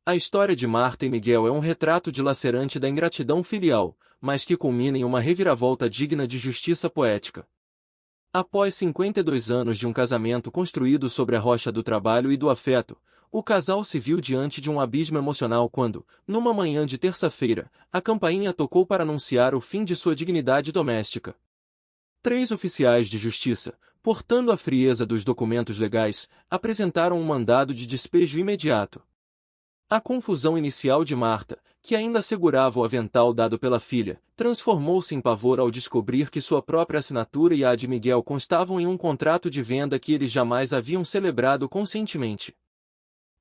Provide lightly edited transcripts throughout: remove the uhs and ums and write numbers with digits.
A história de Marta e Miguel é um retrato dilacerante da ingratidão filial, mas que culmina em uma reviravolta digna de justiça poética. Após 52 anos de um casamento construído sobre a rocha do trabalho e do afeto, o casal se viu diante de um abismo emocional quando, numa manhã de terça-feira, a campainha tocou para anunciar o fim de sua dignidade doméstica. 3 oficiais de justiça, portando a frieza dos documentos legais, apresentaram um mandado de despejo imediato. A confusão inicial de Marta, que ainda segurava o avental dado pela filha, transformou-se em pavor ao descobrir que sua própria assinatura e a de Miguel constavam em um contrato de venda que eles jamais haviam celebrado conscientemente.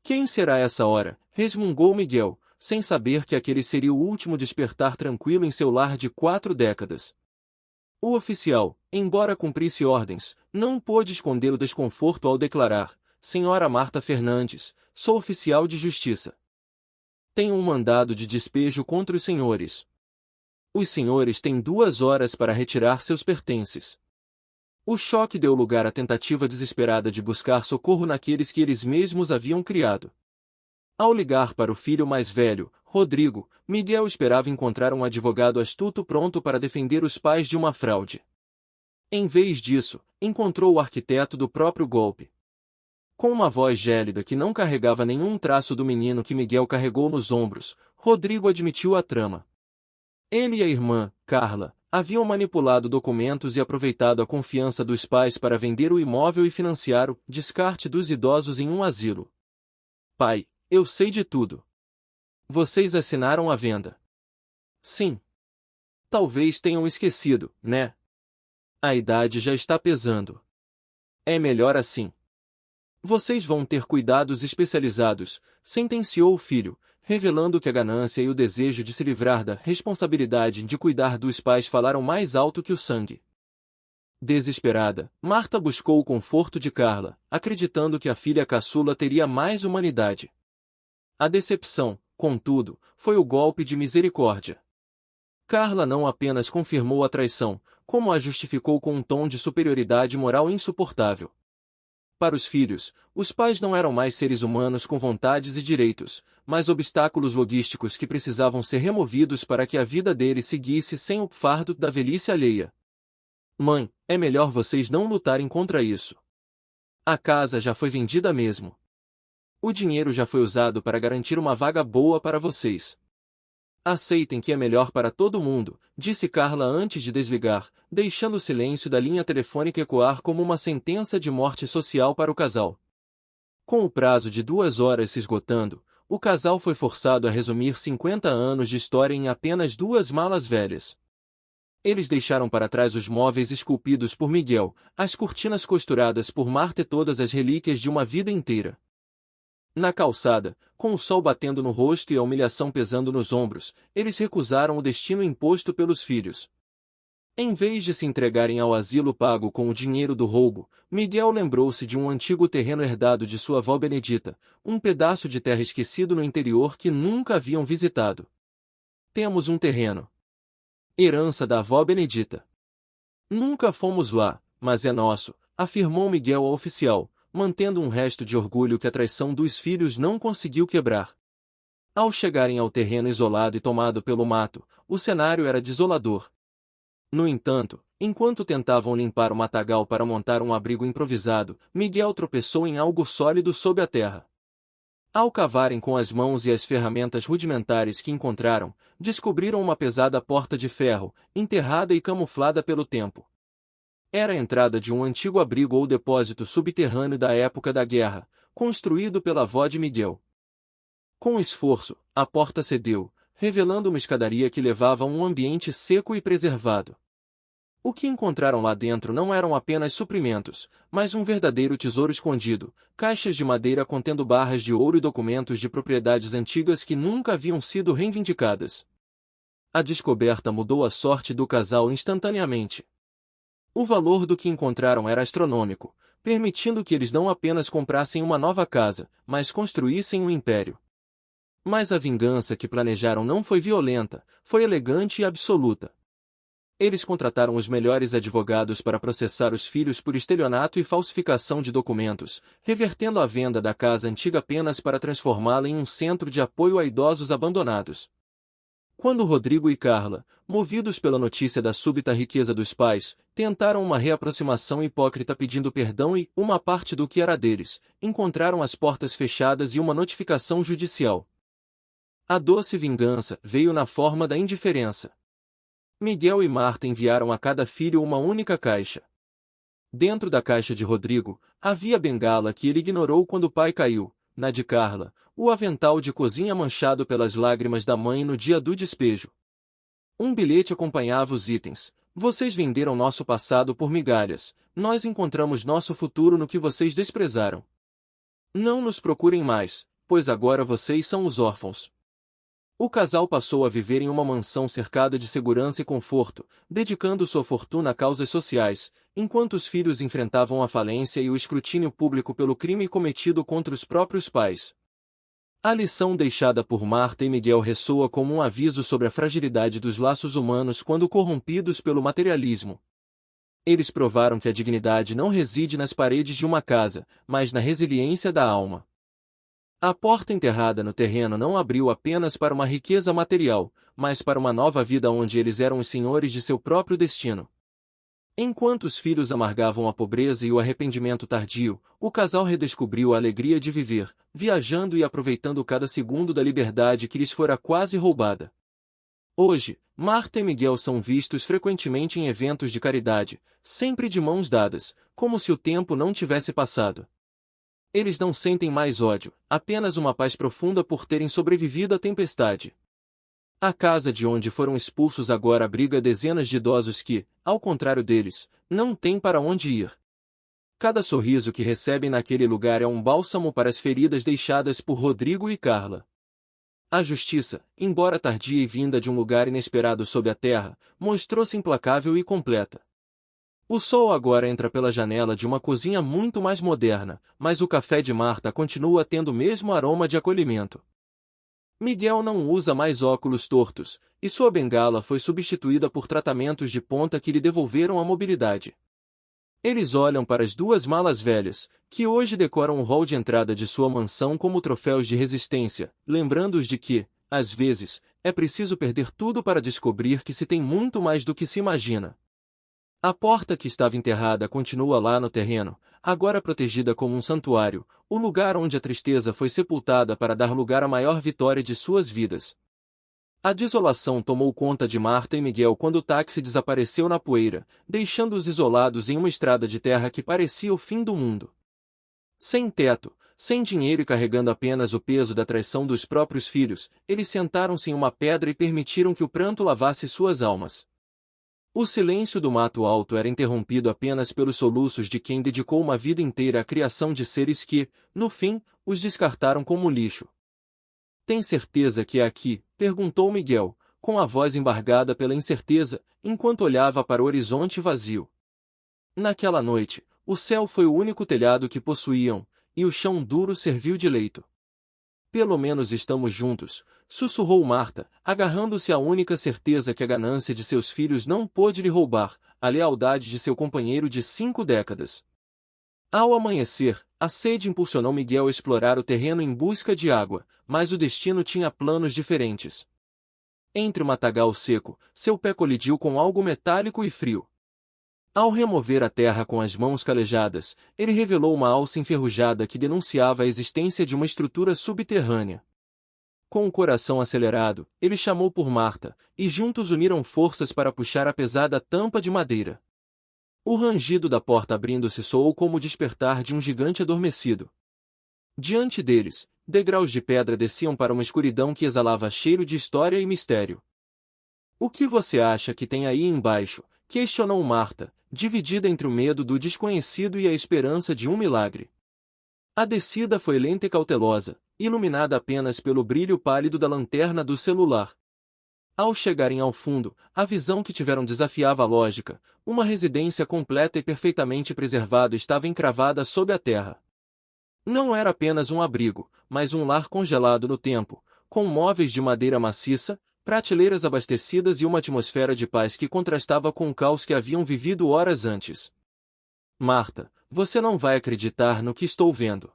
Quem será essa hora? Resmungou Miguel, sem saber que aquele seria o último despertar tranquilo em seu lar de 4 décadas. O oficial, embora cumprisse ordens, não pôde esconder o desconforto ao declarar: Senhora Marta Fernandes, sou oficial de justiça. Tenho um mandado de despejo contra os senhores. Os senhores têm 2 horas para retirar seus pertences. O choque deu lugar à tentativa desesperada de buscar socorro naqueles que eles mesmos haviam criado. Ao ligar para o filho mais velho, Rodrigo, Miguel esperava encontrar um advogado astuto pronto para defender os pais de uma fraude. Em vez disso, encontrou o arquiteto do próprio golpe. Com uma voz gélida que não carregava nenhum traço do menino que Miguel carregou nos ombros, Rodrigo admitiu a trama. Ele e a irmã, Carla, haviam manipulado documentos e aproveitado a confiança dos pais para vender o imóvel e financiar o descarte dos idosos em um asilo. Pai, eu sei de tudo. Vocês assinaram a venda. Sim. Talvez tenham esquecido, né? A idade já está pesando. É melhor assim. Vocês vão ter cuidados especializados, sentenciou o filho, revelando que a ganância e o desejo de se livrar da responsabilidade de cuidar dos pais falaram mais alto que o sangue. Desesperada, Marta buscou o conforto de Carla, acreditando que a filha caçula teria mais humanidade. A decepção, contudo, foi o golpe de misericórdia. Carla não apenas confirmou a traição, como a justificou com um tom de superioridade moral insuportável. Para os filhos, os pais não eram mais seres humanos com vontades e direitos, mas obstáculos logísticos que precisavam ser removidos para que a vida deles seguisse sem o fardo da velhice alheia. Mãe, é melhor vocês não lutarem contra isso. A casa já foi vendida mesmo. O dinheiro já foi usado para garantir uma vaga boa para vocês. Aceitem que é melhor para todo mundo, disse Carla antes de desligar, deixando o silêncio da linha telefônica ecoar como uma sentença de morte social para o casal. Com o prazo de 2 horas se esgotando, o casal foi forçado a resumir 50 anos de história em apenas 2 malas velhas. Eles deixaram para trás os móveis esculpidos por Miguel, as cortinas costuradas por Marta e todas as relíquias de uma vida inteira. Na calçada, com o sol batendo no rosto e a humilhação pesando nos ombros, eles recusaram o destino imposto pelos filhos. Em vez de se entregarem ao asilo pago com o dinheiro do roubo, Miguel lembrou-se de um antigo terreno herdado de sua avó Benedita, um pedaço de terra esquecido no interior que nunca haviam visitado. Temos um terreno. Herança da avó Benedita. Nunca fomos lá, mas é nosso, afirmou Miguel ao oficial, mantendo um resto de orgulho que a traição dos filhos não conseguiu quebrar. Ao chegarem ao terreno isolado e tomado pelo mato, o cenário era desolador. No entanto, enquanto tentavam limpar o matagal para montar um abrigo improvisado, Miguel tropeçou em algo sólido sob a terra. Ao cavarem com as mãos e as ferramentas rudimentares que encontraram, descobriram uma pesada porta de ferro, enterrada e camuflada pelo tempo. Era a entrada de um antigo abrigo ou depósito subterrâneo da época da guerra, construído pela avó de Miguel. Com esforço, a porta cedeu, revelando uma escadaria que levava a um ambiente seco e preservado. O que encontraram lá dentro não eram apenas suprimentos, mas um verdadeiro tesouro escondido, caixas de madeira contendo barras de ouro e documentos de propriedades antigas que nunca haviam sido reivindicadas. A descoberta mudou a sorte do casal instantaneamente. O valor do que encontraram era astronômico, permitindo que eles não apenas comprassem uma nova casa, mas construíssem um império. Mas a vingança que planejaram não foi violenta, foi elegante e absoluta. Eles contrataram os melhores advogados para processar os filhos por estelionato e falsificação de documentos, revertendo a venda da casa antiga apenas para transformá-la em um centro de apoio a idosos abandonados. Quando Rodrigo e Carla, movidos pela notícia da súbita riqueza dos pais, tentaram uma reaproximação hipócrita pedindo perdão e, uma parte do que era deles, encontraram as portas fechadas e uma notificação judicial. A doce vingança veio na forma da indiferença. Miguel e Marta enviaram a cada filho uma única caixa. Dentro da caixa de Rodrigo, havia a bengala que ele ignorou quando o pai caiu, na de Carla, o avental de cozinha manchado pelas lágrimas da mãe no dia do despejo. Um bilhete acompanhava os itens. Vocês venderam nosso passado por migalhas, nós encontramos nosso futuro no que vocês desprezaram. Não nos procurem mais, pois agora vocês são os órfãos. O casal passou a viver em uma mansão cercada de segurança e conforto, dedicando sua fortuna a causas sociais, enquanto os filhos enfrentavam a falência e o escrutínio público pelo crime cometido contra os próprios pais. A lição deixada por Marta e Miguel ressoa como um aviso sobre a fragilidade dos laços humanos quando corrompidos pelo materialismo. Eles provaram que a dignidade não reside nas paredes de uma casa, mas na resiliência da alma. A porta enterrada no terreno não abriu apenas para uma riqueza material, mas para uma nova vida onde eles eram os senhores de seu próprio destino. Enquanto os filhos amargavam a pobreza e o arrependimento tardio, o casal redescobriu a alegria de viver, viajando e aproveitando cada segundo da liberdade que lhes fora quase roubada. Hoje, Marta e Miguel são vistos frequentemente em eventos de caridade, sempre de mãos dadas, como se o tempo não tivesse passado. Eles não sentem mais ódio, apenas uma paz profunda por terem sobrevivido à tempestade. A casa de onde foram expulsos agora abriga dezenas de idosos que, ao contrário deles, não têm para onde ir. Cada sorriso que recebem naquele lugar é um bálsamo para as feridas deixadas por Rodrigo e Carla. A justiça, embora tardia e vinda de um lugar inesperado sob a terra, mostrou-se implacável e completa. O sol agora entra pela janela de uma cozinha muito mais moderna, mas o café de Marta continua tendo o mesmo aroma de acolhimento. Miguel não usa mais óculos tortos, e sua bengala foi substituída por tratamentos de ponta que lhe devolveram a mobilidade. Eles olham para as duas malas velhas, que hoje decoram o hall de entrada de sua mansão como troféus de resistência, lembrando-os de que, às vezes, é preciso perder tudo para descobrir que se tem muito mais do que se imagina. A porta que estava enterrada continua lá no terreno, agora protegida como um santuário, o lugar onde a tristeza foi sepultada para dar lugar à maior vitória de suas vidas. A desolação tomou conta de Marta e Miguel quando o táxi desapareceu na poeira, deixando-os isolados em uma estrada de terra que parecia o fim do mundo. Sem teto, sem dinheiro e carregando apenas o peso da traição dos próprios filhos, eles sentaram-se em uma pedra e permitiram que o pranto lavasse suas almas. O silêncio do mato alto era interrompido apenas pelos soluços de quem dedicou uma vida inteira à criação de seres que, no fim, os descartaram como lixo. Tem certeza que é aqui? Perguntou Miguel, com a voz embargada pela incerteza, enquanto olhava para o horizonte vazio. Naquela noite, o céu foi o único telhado que possuíam, e o chão duro serviu de leito. Pelo menos estamos juntos, sussurrou Marta, agarrando-se à única certeza que a ganância de seus filhos não pôde lhe roubar, a lealdade de seu companheiro de 5 décadas. Ao amanhecer, a sede impulsionou Miguel a explorar o terreno em busca de água, mas o destino tinha planos diferentes. Entre o matagal seco, seu pé colidiu com algo metálico e frio. Ao remover a terra com as mãos calejadas, ele revelou uma alça enferrujada que denunciava a existência de uma estrutura subterrânea. Com o coração acelerado, ele chamou por Marta, e juntos uniram forças para puxar a pesada tampa de madeira. O rangido da porta abrindo-se soou como o despertar de um gigante adormecido. Diante deles, degraus de pedra desciam para uma escuridão que exalava cheiro de história e mistério. "O que você acha que tem aí embaixo?" questionou Marta, dividida entre o medo do desconhecido e a esperança de um milagre. A descida foi lenta e cautelosa, iluminada apenas pelo brilho pálido da lanterna do celular. Ao chegarem ao fundo, a visão que tiveram desafiava a lógica. Uma residência completa e perfeitamente preservada estava encravada sob a terra. Não era apenas um abrigo, mas um lar congelado no tempo, com móveis de madeira maciça, prateleiras abastecidas e uma atmosfera de paz que contrastava com o caos que haviam vivido horas antes. Marta, você não vai acreditar no que estou vendo.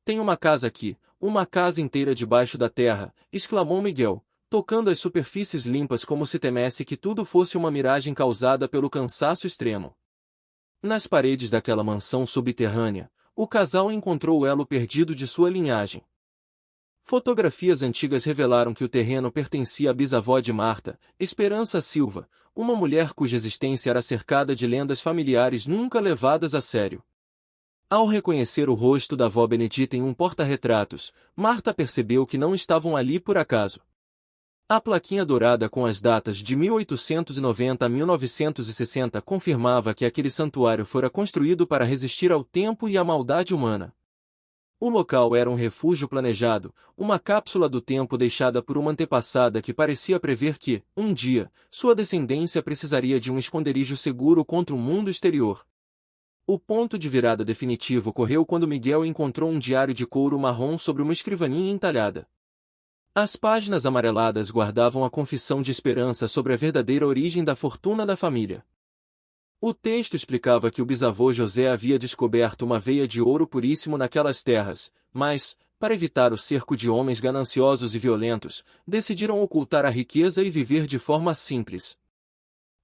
Tem uma casa aqui, uma casa inteira debaixo da terra, exclamou Miguel, tocando as superfícies limpas como se temesse que tudo fosse uma miragem causada pelo cansaço extremo. Nas paredes daquela mansão subterrânea, o casal encontrou o elo perdido de sua linhagem. Fotografias antigas revelaram que o terreno pertencia à bisavó de Marta, Esperança Silva, uma mulher cuja existência era cercada de lendas familiares nunca levadas a sério. Ao reconhecer o rosto da avó Benedita em um porta-retratos, Marta percebeu que não estavam ali por acaso. A plaquinha dourada com as datas de 1890 a 1960 confirmava que aquele santuário fora construído para resistir ao tempo e à maldade humana. O local era um refúgio planejado, uma cápsula do tempo deixada por uma antepassada que parecia prever que, um dia, sua descendência precisaria de um esconderijo seguro contra o mundo exterior. O ponto de virada definitivo ocorreu quando Miguel encontrou um diário de couro marrom sobre uma escrivaninha entalhada. As páginas amareladas guardavam a confissão de Esperança sobre a verdadeira origem da fortuna da família. O texto explicava que o bisavô José havia descoberto uma veia de ouro puríssimo naquelas terras, mas, para evitar o cerco de homens gananciosos e violentos, decidiram ocultar a riqueza e viver de forma simples.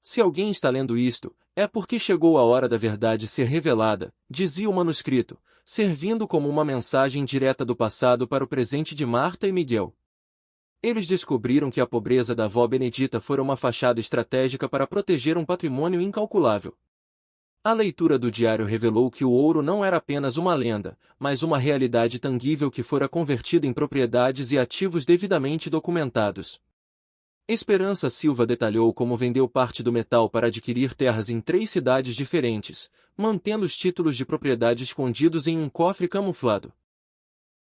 Se alguém está lendo isto, é porque chegou a hora da verdade ser revelada, dizia o manuscrito, servindo como uma mensagem direta do passado para o presente de Marta e Miguel. Eles descobriram que a pobreza da avó Benedita fora uma fachada estratégica para proteger um patrimônio incalculável. A leitura do diário revelou que o ouro não era apenas uma lenda, mas uma realidade tangível que fora convertida em propriedades e ativos devidamente documentados. Esperança Silva detalhou como vendeu parte do metal para adquirir terras em 3 cidades diferentes, mantendo os títulos de propriedade escondidos em um cofre camuflado.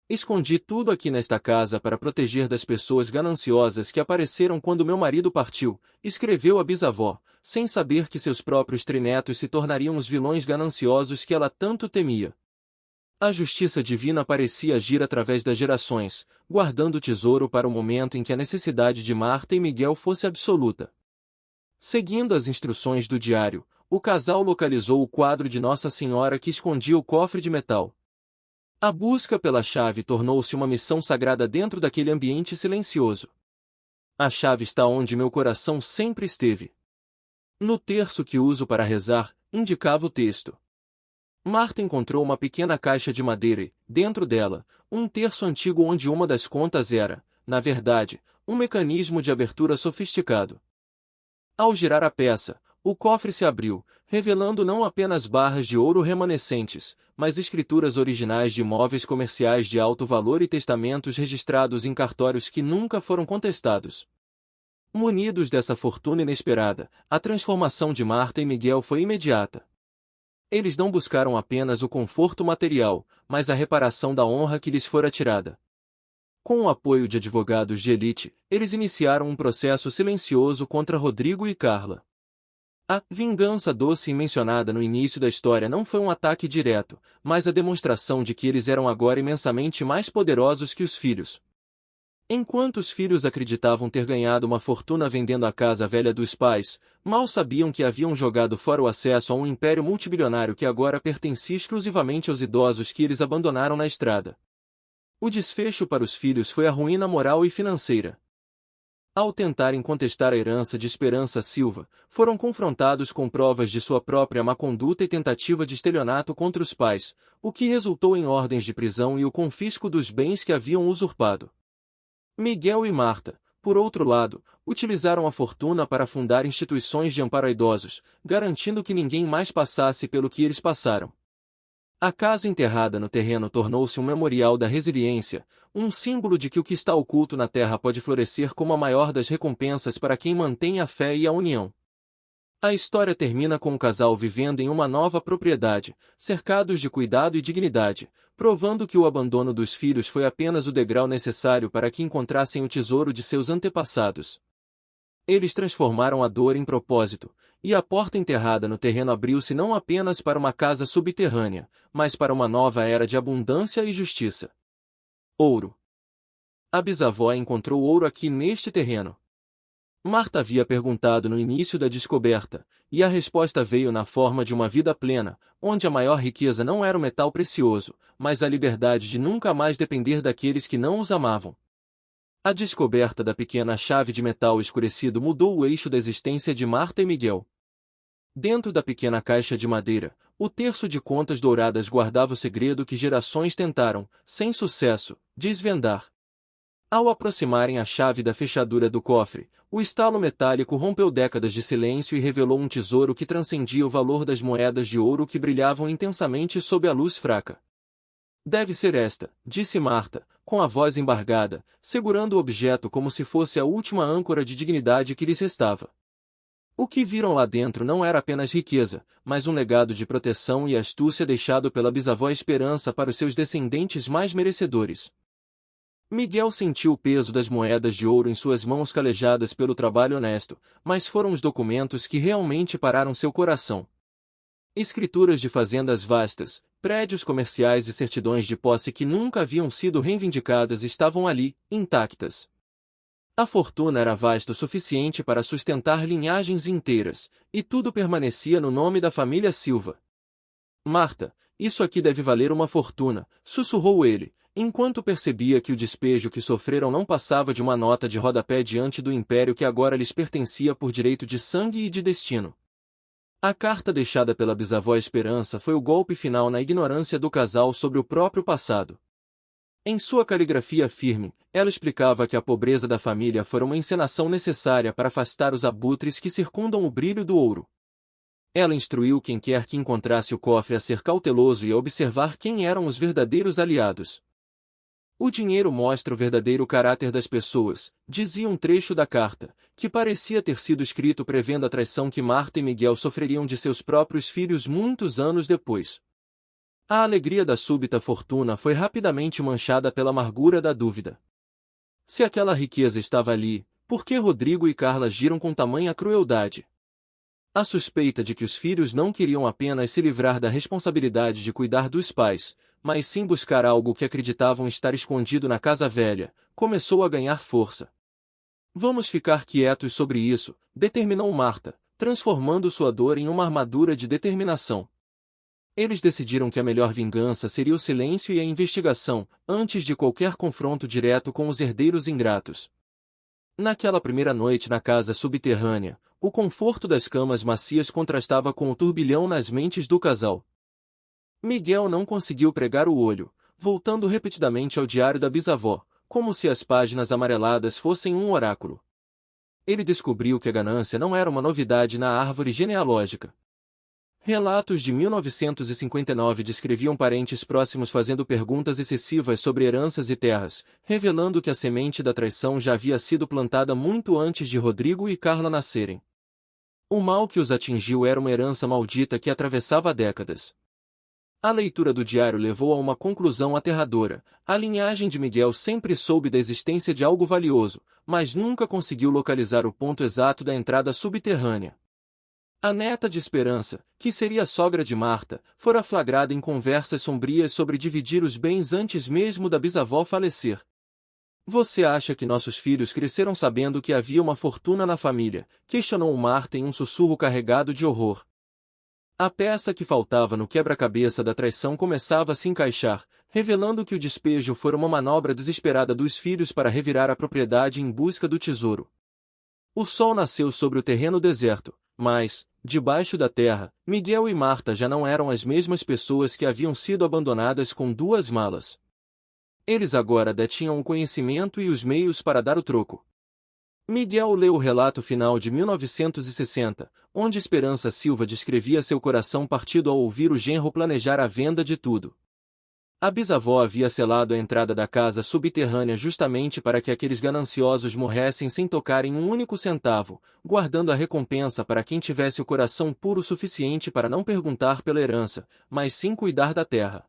Escondi tudo aqui nesta casa para proteger das pessoas gananciosas que apareceram quando meu marido partiu, escreveu a bisavó, sem saber que seus próprios trinetos se tornariam os vilões gananciosos que ela tanto temia. A justiça divina parecia agir através das gerações, guardando o tesouro para o momento em que a necessidade de Marta e Miguel fosse absoluta. Seguindo as instruções do diário, o casal localizou o quadro de Nossa Senhora que escondia o cofre de metal. A busca pela chave tornou-se uma missão sagrada dentro daquele ambiente silencioso. A chave está onde meu coração sempre esteve. No terço que uso para rezar, indicava o texto. Marta encontrou uma pequena caixa de madeira e, dentro dela, um terço antigo onde uma das contas era, na verdade, um mecanismo de abertura sofisticado. Ao girar a peça, o cofre se abriu, revelando não apenas barras de ouro remanescentes, mas escrituras originais de imóveis comerciais de alto valor e testamentos registrados em cartórios que nunca foram contestados. Munidos dessa fortuna inesperada, a transformação de Marta e Miguel foi imediata. Eles não buscaram apenas o conforto material, mas a reparação da honra que lhes fora tirada. Com o apoio de advogados de elite, eles iniciaram um processo silencioso contra Rodrigo e Carla. A vingança doce mencionada no início da história não foi um ataque direto, mas a demonstração de que eles eram agora imensamente mais poderosos que os filhos. Enquanto os filhos acreditavam ter ganhado uma fortuna vendendo a casa velha dos pais, mal sabiam que haviam jogado fora o acesso a um império multibilionário que agora pertencia exclusivamente aos idosos que eles abandonaram na estrada. O desfecho para os filhos foi a ruína moral e financeira. Ao tentarem contestar a herança de Esperança Silva, foram confrontados com provas de sua própria má conduta e tentativa de estelionato contra os pais, o que resultou em ordens de prisão e o confisco dos bens que haviam usurpado. Miguel e Marta, por outro lado, utilizaram a fortuna para fundar instituições de amparo a idosos, garantindo que ninguém mais passasse pelo que eles passaram. A casa enterrada no terreno tornou-se um memorial da resiliência, um símbolo de que o que está oculto na terra pode florescer como a maior das recompensas para quem mantém a fé e a união. A história termina com o casal vivendo em uma nova propriedade, cercados de cuidado e dignidade, provando que o abandono dos filhos foi apenas o degrau necessário para que encontrassem o tesouro de seus antepassados. Eles transformaram a dor em propósito, e a porta enterrada no terreno abriu-se não apenas para uma casa subterrânea, mas para uma nova era de abundância e justiça. Ouro. A bisavó encontrou ouro aqui neste terreno. Marta havia perguntado no início da descoberta, e a resposta veio na forma de uma vida plena, onde a maior riqueza não era o metal precioso, mas a liberdade de nunca mais depender daqueles que não os amavam. A descoberta da pequena chave de metal escurecido mudou o eixo da existência de Marta e Miguel. Dentro da pequena caixa de madeira, o terço de contas douradas guardava o segredo que gerações tentaram, sem sucesso, desvendar. Ao aproximarem a chave da fechadura do cofre, o estalo metálico rompeu décadas de silêncio e revelou um tesouro que transcendia o valor das moedas de ouro que brilhavam intensamente sob a luz fraca. Deve ser esta, disse Marta, com a voz embargada, segurando o objeto como se fosse a última âncora de dignidade que lhes restava. O que viram lá dentro não era apenas riqueza, mas um legado de proteção e astúcia deixado pela bisavó Esperança para os seus descendentes mais merecedores. Miguel sentiu o peso das moedas de ouro em suas mãos calejadas pelo trabalho honesto, mas foram os documentos que realmente pararam seu coração. Escrituras de fazendas vastas, prédios comerciais e certidões de posse que nunca haviam sido reivindicadas estavam ali, intactas. A fortuna era vasta o suficiente para sustentar linhagens inteiras, e tudo permanecia no nome da família Silva. Marta, isso aqui deve valer uma fortuna, sussurrou ele, enquanto percebia que o despejo que sofreram não passava de uma nota de rodapé diante do império que agora lhes pertencia por direito de sangue e de destino. A carta deixada pela bisavó Esperança foi o golpe final na ignorância do casal sobre o próprio passado. Em sua caligrafia firme, ela explicava que a pobreza da família fora uma encenação necessária para afastar os abutres que circundam o brilho do ouro. Ela instruiu quem quer que encontrasse o cofre a ser cauteloso e a observar quem eram os verdadeiros aliados. O dinheiro mostra o verdadeiro caráter das pessoas, dizia um trecho da carta, que parecia ter sido escrito prevendo a traição que Marta e Miguel sofreriam de seus próprios filhos muitos anos depois. A alegria da súbita fortuna foi rapidamente manchada pela amargura da dúvida. Se aquela riqueza estava ali, por que Rodrigo e Carla agiram com tamanha crueldade? A suspeita de que os filhos não queriam apenas se livrar da responsabilidade de cuidar dos pais, mas sim buscar algo que acreditavam estar escondido na casa velha, começou a ganhar força. Vamos ficar quietos sobre isso, determinou Marta, transformando sua dor em uma armadura de determinação. Eles decidiram que a melhor vingança seria o silêncio e a investigação, antes de qualquer confronto direto com os herdeiros ingratos. Naquela primeira noite na casa subterrânea, o conforto das camas macias contrastava com o turbilhão nas mentes do casal. Miguel não conseguiu pregar o olho, voltando repetidamente ao diário da bisavó, como se as páginas amareladas fossem um oráculo. Ele descobriu que a ganância não era uma novidade na árvore genealógica. Relatos de 1959 descreviam parentes próximos fazendo perguntas excessivas sobre heranças e terras, revelando que a semente da traição já havia sido plantada muito antes de Rodrigo e Carla nascerem. O mal que os atingiu era uma herança maldita que atravessava décadas. A leitura do diário levou a uma conclusão aterradora. A linhagem de Miguel sempre soube da existência de algo valioso, mas nunca conseguiu localizar o ponto exato da entrada subterrânea. A neta de Esperança, que seria a sogra de Marta, fora flagrada em conversas sombrias sobre dividir os bens antes mesmo da bisavó falecer. Você acha que nossos filhos cresceram sabendo que havia uma fortuna na família? Questionou Marta em um sussurro carregado de horror. A peça que faltava no quebra-cabeça da traição começava a se encaixar, revelando que o despejo fora uma manobra desesperada dos filhos para revirar a propriedade em busca do tesouro. O sol nasceu sobre o terreno deserto, mas, debaixo da terra, Miguel e Marta já não eram as mesmas pessoas que haviam sido abandonadas com duas malas. Eles agora detinham o conhecimento e os meios para dar o troco. Miguel leu o relato final de 1960, onde Esperança Silva descrevia seu coração partido ao ouvir o genro planejar a venda de tudo. A bisavó havia selado a entrada da casa subterrânea justamente para que aqueles gananciosos morressem sem tocarem um único centavo, guardando a recompensa para quem tivesse o coração puro o suficiente para não perguntar pela herança, mas sim cuidar da terra.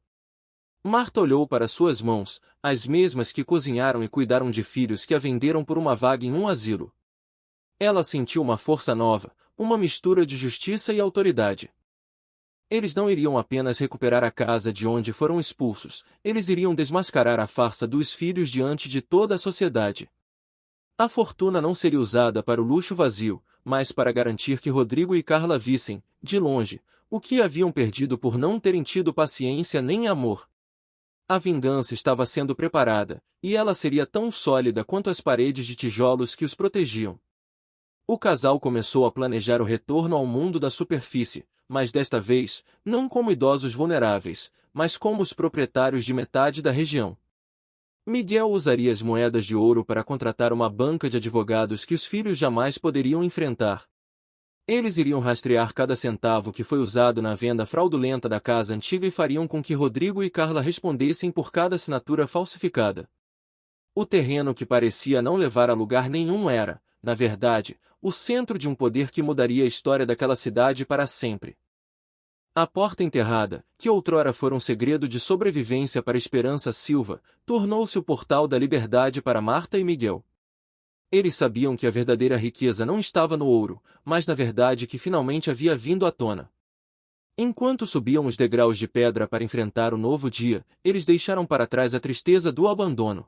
Marta olhou para suas mãos, as mesmas que cozinharam e cuidaram de filhos que a venderam por uma vaga em um asilo. Ela sentiu uma força nova, uma mistura de justiça e autoridade. Eles não iriam apenas recuperar a casa de onde foram expulsos, eles iriam desmascarar a farsa dos filhos diante de toda a sociedade. A fortuna não seria usada para o luxo vazio, mas para garantir que Rodrigo e Carla vissem, de longe, o que haviam perdido por não terem tido paciência nem amor. A vingança estava sendo preparada, e ela seria tão sólida quanto as paredes de tijolos que os protegiam. O casal começou a planejar o retorno ao mundo da superfície, mas desta vez, não como idosos vulneráveis, mas como os proprietários de metade da região. Miguel usaria as moedas de ouro para contratar uma banca de advogados que os filhos jamais poderiam enfrentar. Eles iriam rastrear cada centavo que foi usado na venda fraudulenta da casa antiga e fariam com que Rodrigo e Carla respondessem por cada assinatura falsificada. O terreno que parecia não levar a lugar nenhum era, na verdade, o centro de um poder que mudaria a história daquela cidade para sempre. A porta enterrada, que outrora fora um segredo de sobrevivência para Esperança Silva, tornou-se o portal da liberdade para Marta e Miguel. Eles sabiam que a verdadeira riqueza não estava no ouro, mas na verdade que finalmente havia vindo à tona. Enquanto subiam os degraus de pedra para enfrentar o novo dia, eles deixaram para trás a tristeza do abandono.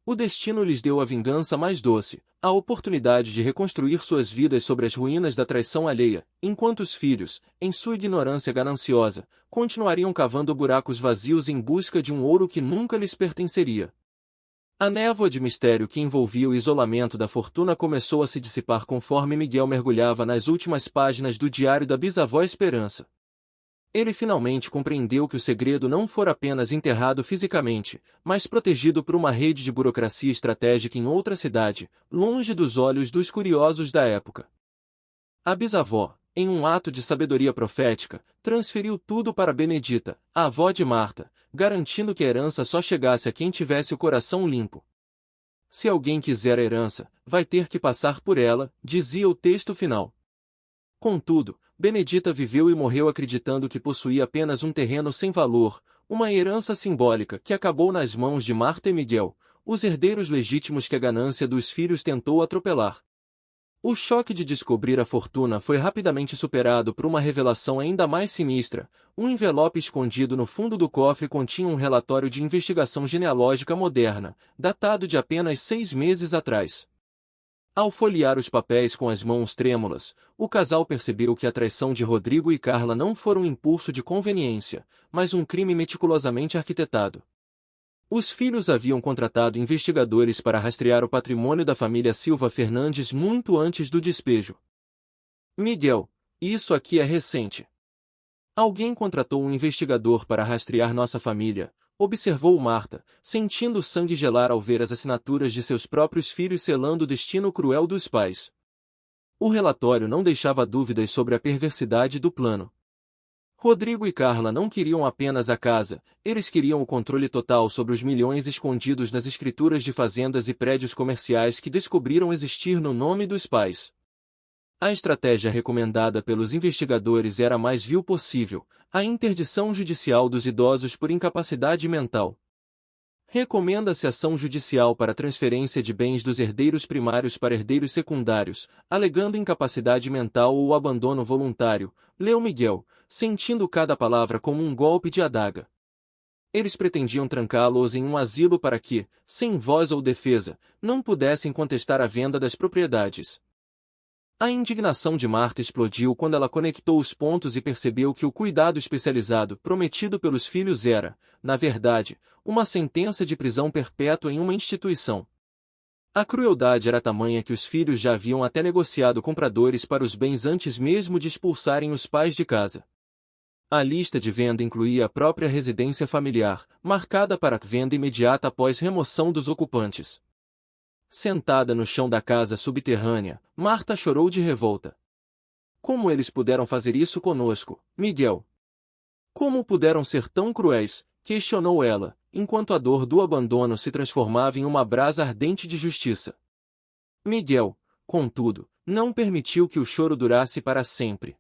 O destino lhes deu a vingança mais doce, a oportunidade de reconstruir suas vidas sobre as ruínas da traição alheia, enquanto os filhos, em sua ignorância gananciosa, continuariam cavando buracos vazios em busca de um ouro que nunca lhes pertenceria. A névoa de mistério que envolvia o isolamento da fortuna começou a se dissipar conforme Miguel mergulhava nas últimas páginas do diário da bisavó Esperança. Ele finalmente compreendeu que o segredo não fora apenas enterrado fisicamente, mas protegido por uma rede de burocracia estratégica em outra cidade, longe dos olhos dos curiosos da época. A bisavó, em um ato de sabedoria profética, transferiu tudo para Benedita, a avó de Marta, garantindo que a herança só chegasse a quem tivesse o coração limpo. Se alguém quiser a herança, vai ter que passar por ela, dizia o texto final. Contudo, Benedita viveu e morreu acreditando que possuía apenas um terreno sem valor, uma herança simbólica que acabou nas mãos de Marta e Miguel, os herdeiros legítimos que a ganância dos filhos tentou atropelar. O choque de descobrir a fortuna foi rapidamente superado por uma revelação ainda mais sinistra. Um envelope escondido no fundo do cofre continha um relatório de investigação genealógica moderna, datado de apenas 6 meses atrás. Ao folhear os papéis com as mãos trêmulas, o casal percebeu que a traição de Rodrigo e Carla não fora um impulso de conveniência, mas um crime meticulosamente arquitetado. Os filhos haviam contratado investigadores para rastrear o patrimônio da família Silva Fernandes muito antes do despejo. Miguel, isso aqui é recente. Alguém contratou um investigador para rastrear nossa família, observou Marta, sentindo o sangue gelar ao ver as assinaturas de seus próprios filhos selando o destino cruel dos pais. O relatório não deixava dúvidas sobre a perversidade do plano. Rodrigo e Carla não queriam apenas a casa, eles queriam o controle total sobre os milhões escondidos nas escrituras de fazendas e prédios comerciais que descobriram existir no nome dos pais. A estratégia recomendada pelos investigadores era a mais vil possível, a interdição judicial dos idosos por incapacidade mental. Recomenda-se ação judicial para transferência de bens dos herdeiros primários para herdeiros secundários, alegando incapacidade mental ou abandono voluntário, leu Miguel, sentindo cada palavra como um golpe de adaga. Eles pretendiam trancá-los em um asilo para que, sem voz ou defesa, não pudessem contestar a venda das propriedades. A indignação de Marta explodiu quando ela conectou os pontos e percebeu que o cuidado especializado prometido pelos filhos era, na verdade, uma sentença de prisão perpétua em uma instituição. A crueldade era tamanha que os filhos já haviam até negociado compradores para os bens antes mesmo de expulsarem os pais de casa. A lista de venda incluía a própria residência familiar, marcada para venda imediata após remoção dos ocupantes. Sentada no chão da casa subterrânea, Marta chorou de revolta. Como eles puderam fazer isso conosco, Miguel? Como puderam ser tão cruéis? Questionou ela, enquanto a dor do abandono se transformava em uma brasa ardente de justiça. Miguel, contudo, não permitiu que o choro durasse para sempre.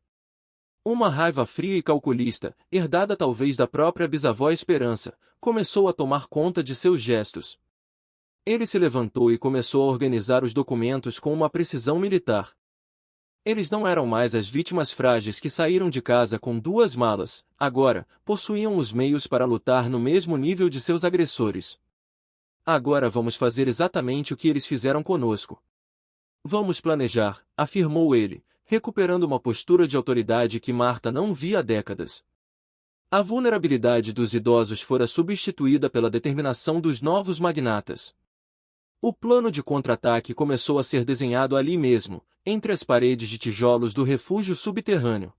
Uma raiva fria e calculista, herdada talvez da própria bisavó Esperança, começou a tomar conta de seus gestos. Ele se levantou e começou a organizar os documentos com uma precisão militar. Eles não eram mais as vítimas frágeis que saíram de casa com 2 malas, agora, possuíam os meios para lutar no mesmo nível de seus agressores. Agora vamos fazer exatamente o que eles fizeram conosco. Vamos planejar, afirmou ele, recuperando uma postura de autoridade que Marta não via há décadas. A vulnerabilidade dos idosos fora substituída pela determinação dos novos magnatas. O plano de contra-ataque começou a ser desenhado ali mesmo, entre as paredes de tijolos do refúgio subterrâneo.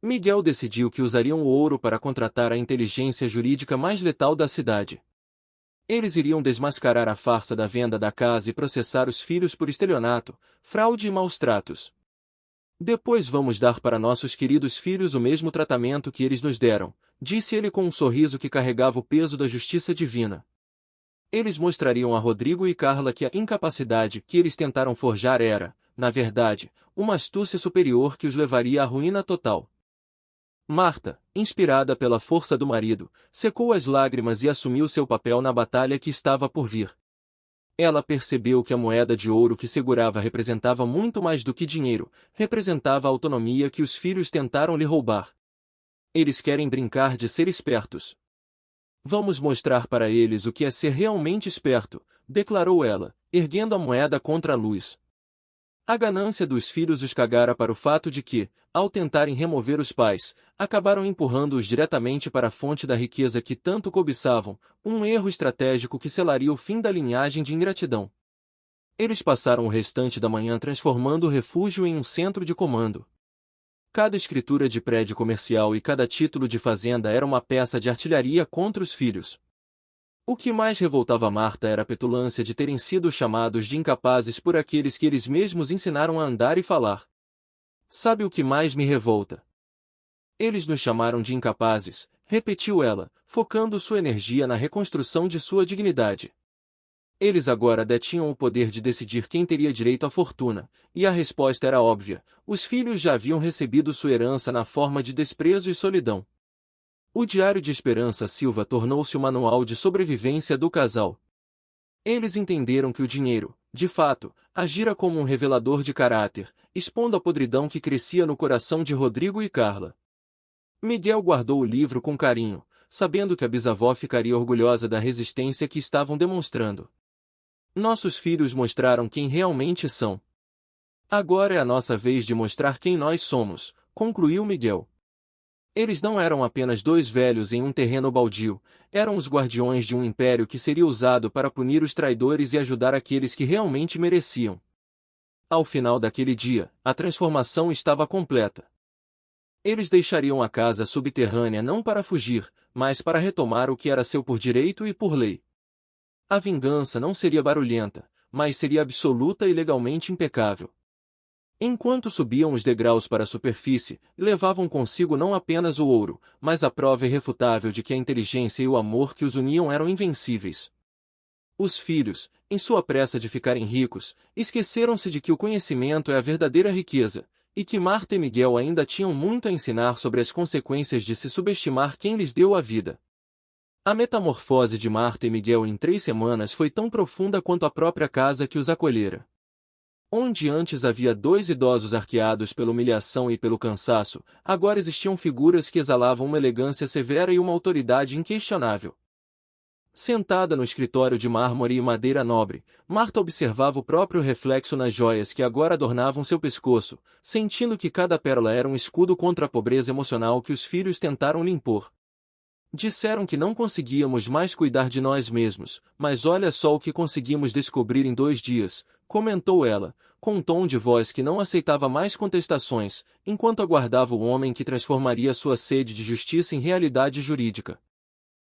Miguel decidiu que usariam o ouro para contratar a inteligência jurídica mais letal da cidade. Eles iriam desmascarar a farsa da venda da casa e processar os filhos por estelionato, fraude e maus-tratos. Depois vamos dar para nossos queridos filhos o mesmo tratamento que eles nos deram, disse ele com um sorriso que carregava o peso da justiça divina. Eles mostrariam a Rodrigo e Carla que a incapacidade que eles tentaram forjar era, na verdade, uma astúcia superior que os levaria à ruína total. Marta, inspirada pela força do marido, secou as lágrimas e assumiu seu papel na batalha que estava por vir. Ela percebeu que a moeda de ouro que segurava representava muito mais do que dinheiro, representava a autonomia que os filhos tentaram lhe roubar. Eles querem brincar de ser espertos. Vamos mostrar para eles o que é ser realmente esperto, declarou ela, erguendo a moeda contra a luz. A ganância dos filhos os cagara para o fato de que, ao tentarem remover os pais, acabaram empurrando-os diretamente para a fonte da riqueza que tanto cobiçavam, um erro estratégico que selaria o fim da linhagem de ingratidão. Eles passaram o restante da manhã transformando o refúgio em um centro de comando. Cada escritura de prédio comercial e cada título de fazenda era uma peça de artilharia contra os filhos. O que mais revoltava Marta era a petulância de terem sido chamados de incapazes por aqueles que eles mesmos ensinaram a andar e falar. Sabe o que mais me revolta? Eles nos chamaram de incapazes, repetiu ela, focando sua energia na reconstrução de sua dignidade. Eles agora detinham o poder de decidir quem teria direito à fortuna, e a resposta era óbvia: os filhos já haviam recebido sua herança na forma de desprezo e solidão. O Diário de Esperança Silva tornou-se o manual de sobrevivência do casal. Eles entenderam que o dinheiro, de fato, agira como um revelador de caráter, expondo a podridão que crescia no coração de Rodrigo e Carla. Miguel guardou o livro com carinho, sabendo que a bisavó ficaria orgulhosa da resistência que estavam demonstrando. Nossos filhos mostraram quem realmente são. Agora é a nossa vez de mostrar quem nós somos, concluiu Miguel. Eles não eram apenas dois velhos em um terreno baldio, eram os guardiões de um império que seria usado para punir os traidores e ajudar aqueles que realmente mereciam. Ao final daquele dia, a transformação estava completa. Eles deixariam a casa subterrânea não para fugir, mas para retomar o que era seu por direito e por lei. A vingança não seria barulhenta, mas seria absoluta e legalmente impecável. Enquanto subiam os degraus para a superfície, levavam consigo não apenas o ouro, mas a prova irrefutável de que a inteligência e o amor que os uniam eram invencíveis. Os filhos, em sua pressa de ficarem ricos, esqueceram-se de que o conhecimento é a verdadeira riqueza, e que Marta e Miguel ainda tinham muito a ensinar sobre as consequências de se subestimar quem lhes deu a vida. A metamorfose de Marta e Miguel em 3 semanas foi tão profunda quanto a própria casa que os acolhera. Onde antes havia 2 idosos arqueados pela humilhação e pelo cansaço, agora existiam figuras que exalavam uma elegância severa e uma autoridade inquestionável. Sentada no escritório de mármore e madeira nobre, Marta observava o próprio reflexo nas joias que agora adornavam seu pescoço, sentindo que cada pérola era um escudo contra a pobreza emocional que os filhos tentaram lhe impor. Disseram que não conseguíamos mais cuidar de nós mesmos, mas olha só o que conseguimos descobrir em 2 dias, comentou ela, com um tom de voz que não aceitava mais contestações, enquanto aguardava o homem que transformaria sua sede de justiça em realidade jurídica.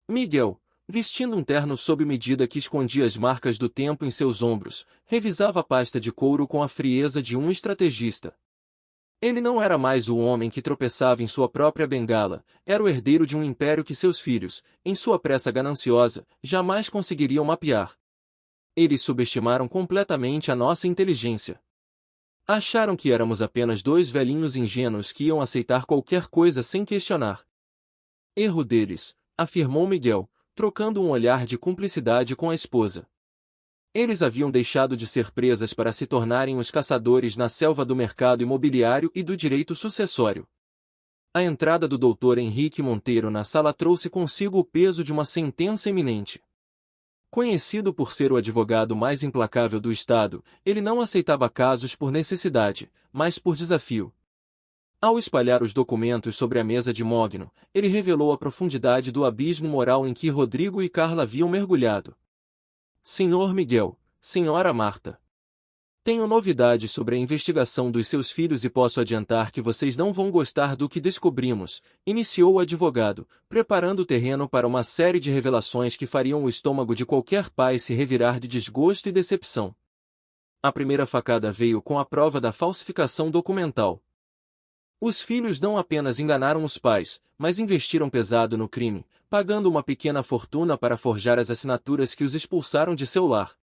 Miguel, vestindo um terno sob medida que escondia as marcas do tempo em seus ombros, revisava a pasta de couro com a frieza de um estrategista. Ele não era mais o homem que tropeçava em sua própria bengala, era o herdeiro de um império que seus filhos, em sua pressa gananciosa, jamais conseguiriam mapear. Eles subestimaram completamente a nossa inteligência. Acharam que éramos apenas 2 velhinhos ingênuos que iam aceitar qualquer coisa sem questionar. Erro deles, afirmou Miguel, trocando um olhar de cumplicidade com a esposa. Eles haviam deixado de ser presas para se tornarem os caçadores na selva do mercado imobiliário e do direito sucessório. A entrada do Dr. Henrique Monteiro na sala trouxe consigo o peso de uma sentença iminente. Conhecido por ser o advogado mais implacável do Estado, ele não aceitava casos por necessidade, mas por desafio. Ao espalhar os documentos sobre a mesa de Mogno, ele revelou a profundidade do abismo moral em que Rodrigo e Carla haviam mergulhado. Senhor Miguel, Senhora Marta. Tenho novidades sobre a investigação dos seus filhos e posso adiantar que vocês não vão gostar do que descobrimos, iniciou o advogado, preparando o terreno para uma série de revelações que fariam o estômago de qualquer pai se revirar de desgosto e decepção. A primeira facada veio com a prova da falsificação documental. Os filhos não apenas enganaram os pais, mas investiram pesado no crime, pagando uma pequena fortuna para forjar as assinaturas que os expulsaram de seu lar.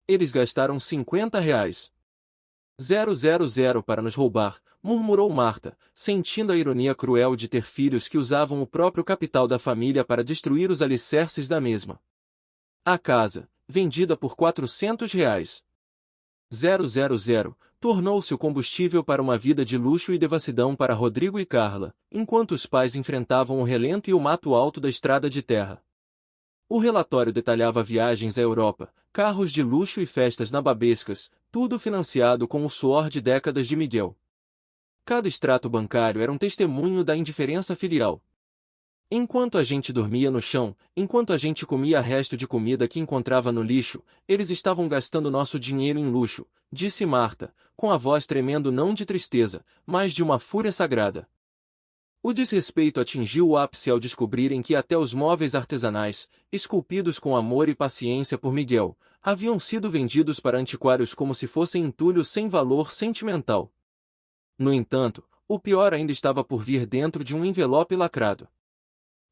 Eles gastaram R$ 50,000 para nos roubar, murmurou Marta, sentindo a ironia cruel de ter filhos que usavam o próprio capital da família para destruir os alicerces da mesma. A casa, vendida por R$ 400,000, tornou-se o combustível para uma vida de luxo e devassidão para Rodrigo e Carla, enquanto os pais enfrentavam o relento e o mato alto da estrada de terra. O relatório detalhava viagens à Europa, carros de luxo e festas nababescas, tudo financiado com o suor de décadas de Miguel. Cada extrato bancário era um testemunho da indiferença filial. Enquanto a gente dormia no chão, enquanto a gente comia resto de comida que encontrava no lixo, eles estavam gastando nosso dinheiro em luxo, disse Marta, com a voz tremendo não de tristeza, mas de uma fúria sagrada. O desrespeito atingiu o ápice ao descobrirem que até os móveis artesanais, esculpidos com amor e paciência por Miguel, haviam sido vendidos para antiquários como se fossem entulhos sem valor sentimental. No entanto, o pior ainda estava por vir dentro de um envelope lacrado.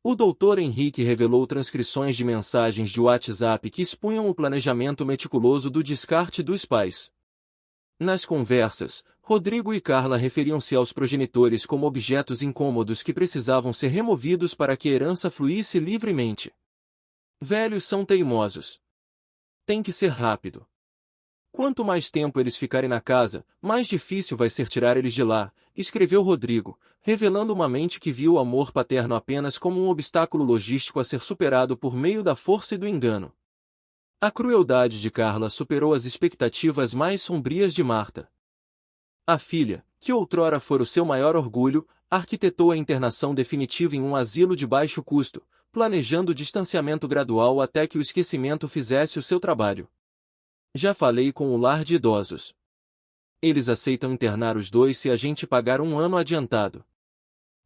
O Dr. Henrique revelou transcrições de mensagens de WhatsApp que expunham o planejamento meticuloso do descarte dos pais. Nas conversas, Rodrigo e Carla referiam-se aos progenitores como objetos incômodos que precisavam ser removidos para que a herança fluísse livremente. Velhos são teimosos. Tem que ser rápido. Quanto mais tempo eles ficarem na casa, mais difícil vai ser tirar eles de lá, escreveu Rodrigo, revelando uma mente que viu o amor paterno apenas como um obstáculo logístico a ser superado por meio da força e do engano. A crueldade de Carla superou as expectativas mais sombrias de Marta. A filha, que outrora fora o seu maior orgulho, arquitetou a internação definitiva em um asilo de baixo custo, planejando o distanciamento gradual até que o esquecimento fizesse o seu trabalho. Já falei com o lar de idosos. Eles aceitam internar os dois se a gente pagar 1 ano adiantado.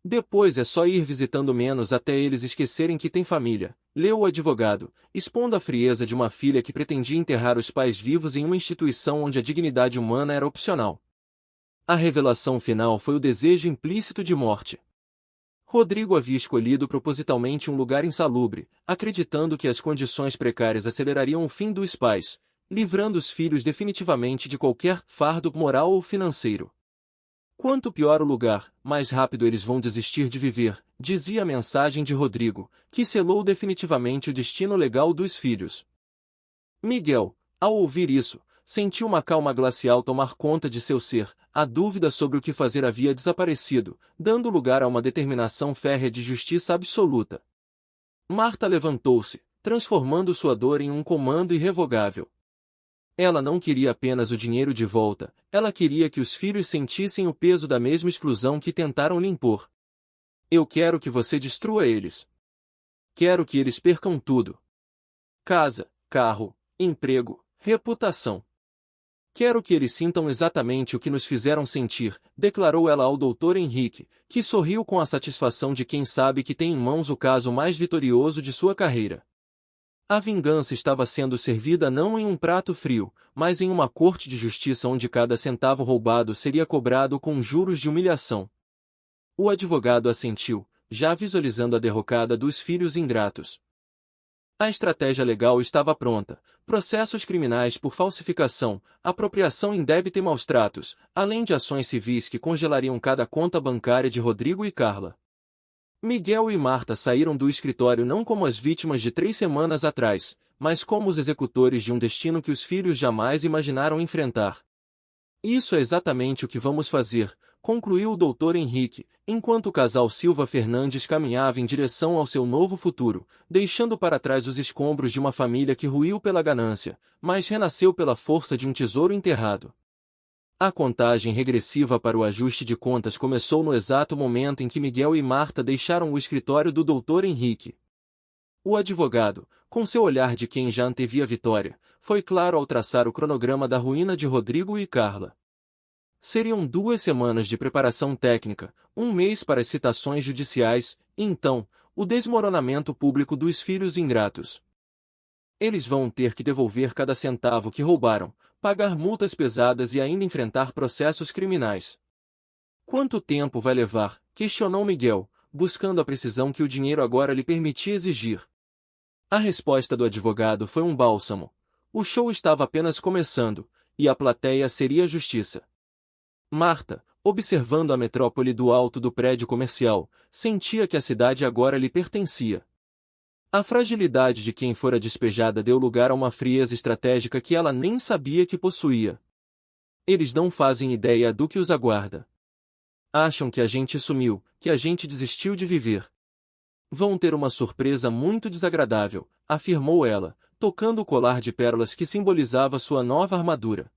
Depois é só ir visitando menos até eles esquecerem que tem família, leu o advogado, expondo a frieza de uma filha que pretendia enterrar os pais vivos em uma instituição onde a dignidade humana era opcional. A revelação final foi o desejo implícito de morte. Rodrigo havia escolhido propositalmente um lugar insalubre, acreditando que as condições precárias acelerariam o fim dos pais, livrando os filhos definitivamente de qualquer fardo moral ou financeiro. Quanto pior o lugar, mais rápido eles vão desistir de viver, dizia a mensagem de Rodrigo, que selou definitivamente o destino legal dos filhos. Miguel, ao ouvir isso, sentiu uma calma glacial tomar conta de seu ser, a dúvida sobre o que fazer havia desaparecido, dando lugar a uma determinação férrea de justiça absoluta. Marta levantou-se, transformando sua dor em um comando irrevogável. Ela não queria apenas o dinheiro de volta, ela queria que os filhos sentissem o peso da mesma exclusão que tentaram lhe impor. Eu quero que você destrua eles. Quero que eles percam tudo. Casa, carro, emprego, reputação. Quero que eles sintam exatamente o que nos fizeram sentir, declarou ela ao Dr. Henrique, que sorriu com a satisfação de quem sabe que tem em mãos o caso mais vitorioso de sua carreira. A vingança estava sendo servida não em um prato frio, mas em uma corte de justiça onde cada centavo roubado seria cobrado com juros de humilhação. O advogado assentiu, já visualizando a derrocada dos filhos ingratos. A estratégia legal estava pronta, processos criminais por falsificação, apropriação indébita e maus-tratos, além de ações civis que congelariam cada conta bancária de Rodrigo e Carla. Miguel e Marta saíram do escritório não como as vítimas de 3 semanas atrás, mas como os executores de um destino que os filhos jamais imaginaram enfrentar. Isso é exatamente o que vamos fazer, concluiu o Dr. Henrique, enquanto o casal Silva Fernandes caminhava em direção ao seu novo futuro, deixando para trás os escombros de uma família que ruiu pela ganância, mas renasceu pela força de um tesouro enterrado. A contagem regressiva para o ajuste de contas começou no exato momento em que Miguel e Marta deixaram o escritório do Dr. Henrique. O advogado, com seu olhar de quem já antevia vitória, foi claro ao traçar o cronograma da ruína de Rodrigo e Carla. Seriam 2 semanas de preparação técnica, 1 mês para as citações judiciais, e então, o desmoronamento público dos filhos ingratos. Eles vão ter que devolver cada centavo que roubaram, pagar multas pesadas e ainda enfrentar processos criminais. Quanto tempo vai levar? Questionou Miguel, buscando a precisão que o dinheiro agora lhe permitia exigir. A resposta do advogado foi um bálsamo. O show estava apenas começando, e a plateia seria a justiça. Marta, observando a metrópole do alto do prédio comercial, sentia que a cidade agora lhe pertencia. A fragilidade de quem fora despejada deu lugar a uma frieza estratégica que ela nem sabia que possuía. Eles não fazem ideia do que os aguarda. Acham que a gente sumiu, que a gente desistiu de viver. Vão ter uma surpresa muito desagradável, afirmou ela, tocando o colar de pérolas que simbolizava sua nova armadura.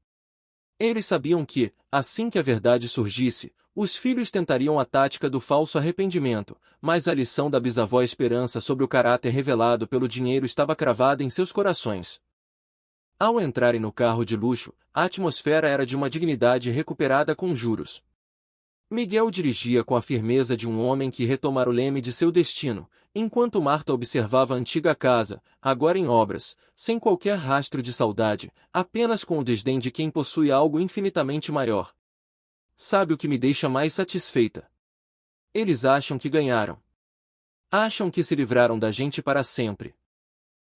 Eles sabiam que, assim que a verdade surgisse, os filhos tentariam a tática do falso arrependimento, mas a lição da bisavó Esperança sobre o caráter revelado pelo dinheiro estava cravada em seus corações. Ao entrarem no carro de luxo, a atmosfera era de uma dignidade recuperada com juros. Miguel dirigia com a firmeza de um homem que retomara o leme de seu destino, enquanto Marta observava a antiga casa, agora em obras, sem qualquer rastro de saudade, apenas com o desdém de quem possui algo infinitamente maior. Sabe o que me deixa mais satisfeita? Eles acham que ganharam. Acham que se livraram da gente para sempre.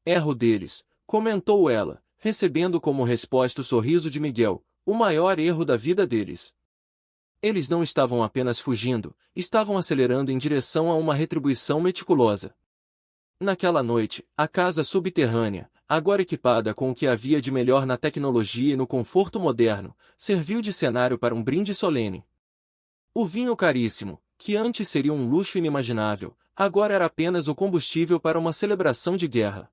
Erro deles, comentou ela, recebendo como resposta o sorriso de Miguel, o maior erro da vida deles. Eles não estavam apenas fugindo, estavam acelerando em direção a uma retribuição meticulosa. Naquela noite, a casa subterrânea, agora equipada com o que havia de melhor na tecnologia e no conforto moderno, serviu de cenário para um brinde solene. O vinho caríssimo, que antes seria um luxo inimaginável, agora era apenas o combustível para uma celebração de guerra.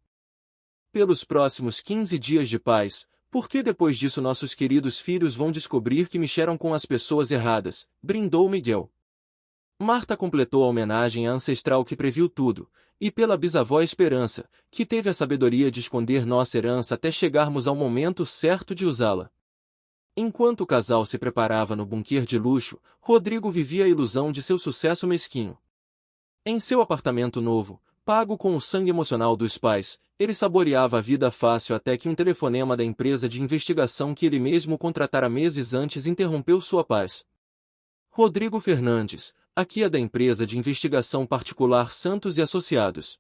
Pelos próximos 15 dias de paz, porque depois disso nossos queridos filhos vão descobrir que mexeram com as pessoas erradas, brindou Miguel. Marta completou a homenagem à ancestral que previu tudo, e pela bisavó Esperança, que teve a sabedoria de esconder nossa herança até chegarmos ao momento certo de usá-la. Enquanto o casal se preparava no bunker de luxo, Rodrigo vivia a ilusão de seu sucesso mesquinho. Em seu apartamento novo, pago com o sangue emocional dos pais, ele saboreava a vida fácil até que um telefonema da empresa de investigação que ele mesmo contratara meses antes interrompeu sua paz. Rodrigo Fernandes, aqui é da empresa de investigação particular Santos e Associados.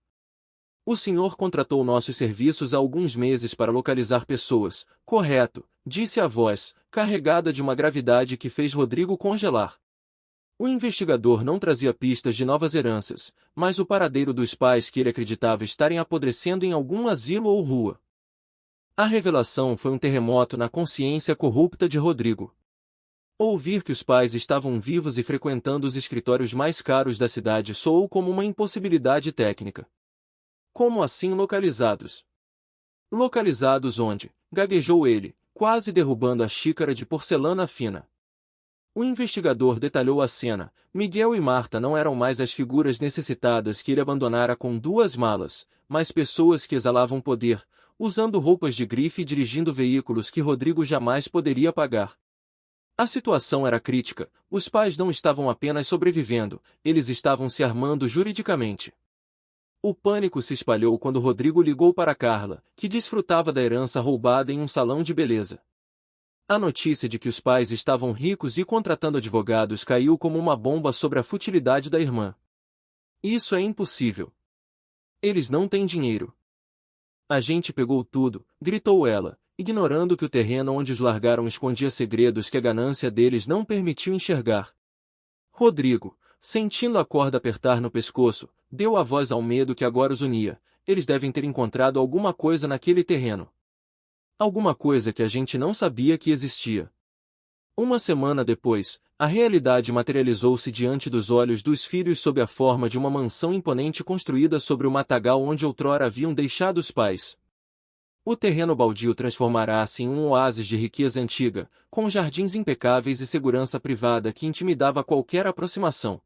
O senhor contratou nossos serviços há alguns meses para localizar pessoas, correto, disse a voz, carregada de uma gravidade que fez Rodrigo congelar. O investigador não trazia pistas de novas heranças, mas o paradeiro dos pais que ele acreditava estarem apodrecendo em algum asilo ou rua. A revelação foi um terremoto na consciência corrupta de Rodrigo. Ouvir que os pais estavam vivos e frequentando os escritórios mais caros da cidade soou como uma impossibilidade técnica. Como assim localizados? Localizados onde? Gaguejou ele, quase derrubando a xícara de porcelana fina. O investigador detalhou a cena. Miguel e Marta não eram mais as figuras necessitadas que ele abandonara com 2 malas, mas pessoas que exalavam poder, usando roupas de grife e dirigindo veículos que Rodrigo jamais poderia pagar. A situação era crítica, os pais não estavam apenas sobrevivendo, eles estavam se armando juridicamente. O pânico se espalhou quando Rodrigo ligou para Carla, que desfrutava da herança roubada em um salão de beleza. A notícia de que os pais estavam ricos e contratando advogados caiu como uma bomba sobre a futilidade da irmã. Isso é impossível. Eles não têm dinheiro. A gente pegou tudo, gritou ela, ignorando que o terreno onde os largaram escondia segredos que a ganância deles não permitiu enxergar. Rodrigo, sentindo a corda apertar no pescoço, deu a voz ao medo que agora os unia. Eles devem ter encontrado alguma coisa naquele terreno. Alguma coisa que a gente não sabia que existia. Uma semana depois, a realidade materializou-se diante dos olhos dos filhos sob a forma de uma mansão imponente construída sobre o matagal onde outrora haviam deixado os pais. O terreno baldio transformará-se em um oásis de riqueza antiga, com jardins impecáveis e segurança privada que intimidava qualquer aproximação.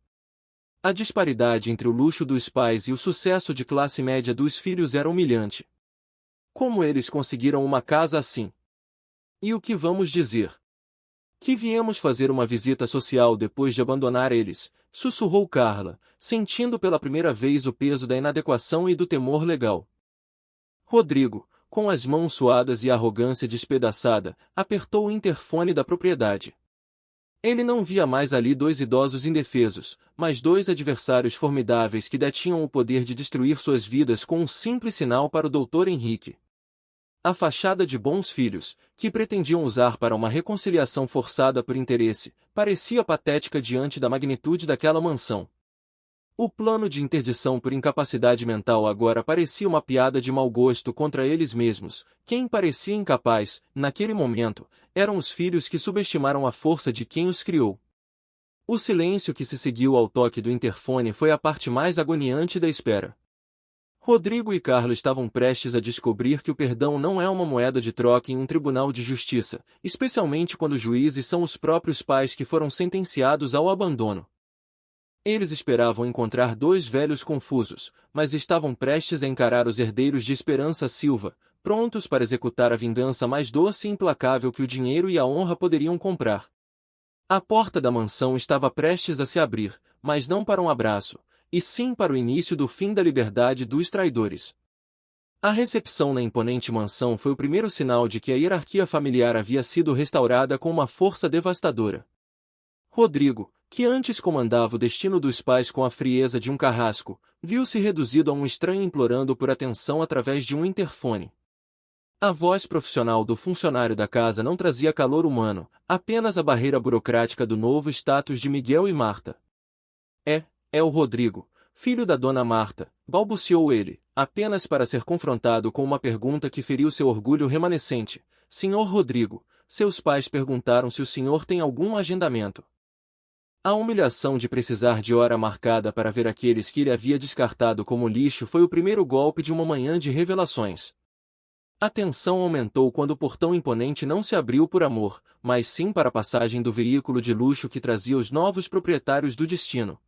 A disparidade entre o luxo dos pais e o sucesso de classe média dos filhos era humilhante. Como eles conseguiram uma casa assim? E o que vamos dizer? Que viemos fazer uma visita social depois de abandonar eles, sussurrou Carla, sentindo pela primeira vez o peso da inadequação e do temor legal. Rodrigo, com as mãos suadas e a arrogância despedaçada, apertou o interfone da propriedade. Ele não via mais ali dois idosos indefesos, mas dois adversários formidáveis que detinham o poder de destruir suas vidas com um simples sinal para o Dr. Henrique. A fachada de bons filhos, que pretendiam usar para uma reconciliação forçada por interesse, parecia patética diante da magnitude daquela mansão. O plano de interdição por incapacidade mental agora parecia uma piada de mau gosto contra eles mesmos. Quem parecia incapaz, naquele momento, eram os filhos que subestimaram a força de quem os criou. O silêncio que se seguiu ao toque do interfone foi a parte mais agoniante da espera. Rodrigo e Carlos estavam prestes a descobrir que o perdão não é uma moeda de troca em um tribunal de justiça, especialmente quando os juízes são os próprios pais que foram sentenciados ao abandono. Eles esperavam encontrar dois velhos confusos, mas estavam prestes a encarar os herdeiros de Esperança Silva, prontos para executar a vingança mais doce e implacável que o dinheiro e a honra poderiam comprar. A porta da mansão estava prestes a se abrir, mas não para um abraço, e sim para o início do fim da liberdade dos traidores. A recepção na imponente mansão foi o primeiro sinal de que a hierarquia familiar havia sido restaurada com uma força devastadora. Rodrigo, que antes comandava o destino dos pais com a frieza de um carrasco, viu-se reduzido a um estranho implorando por atenção através de um interfone. A voz profissional do funcionário da casa não trazia calor humano, apenas a barreira burocrática do novo status de Miguel e Marta. É o Rodrigo, filho da dona Marta, balbuciou ele, apenas para ser confrontado com uma pergunta que feriu seu orgulho remanescente. Senhor Rodrigo, seus pais perguntaram se o senhor tem algum agendamento. A humilhação de precisar de hora marcada para ver aqueles que ele havia descartado como lixo foi o primeiro golpe de uma manhã de revelações. A tensão aumentou quando o portão imponente não se abriu por amor, mas sim para a passagem do veículo de luxo que trazia os novos proprietários do destino.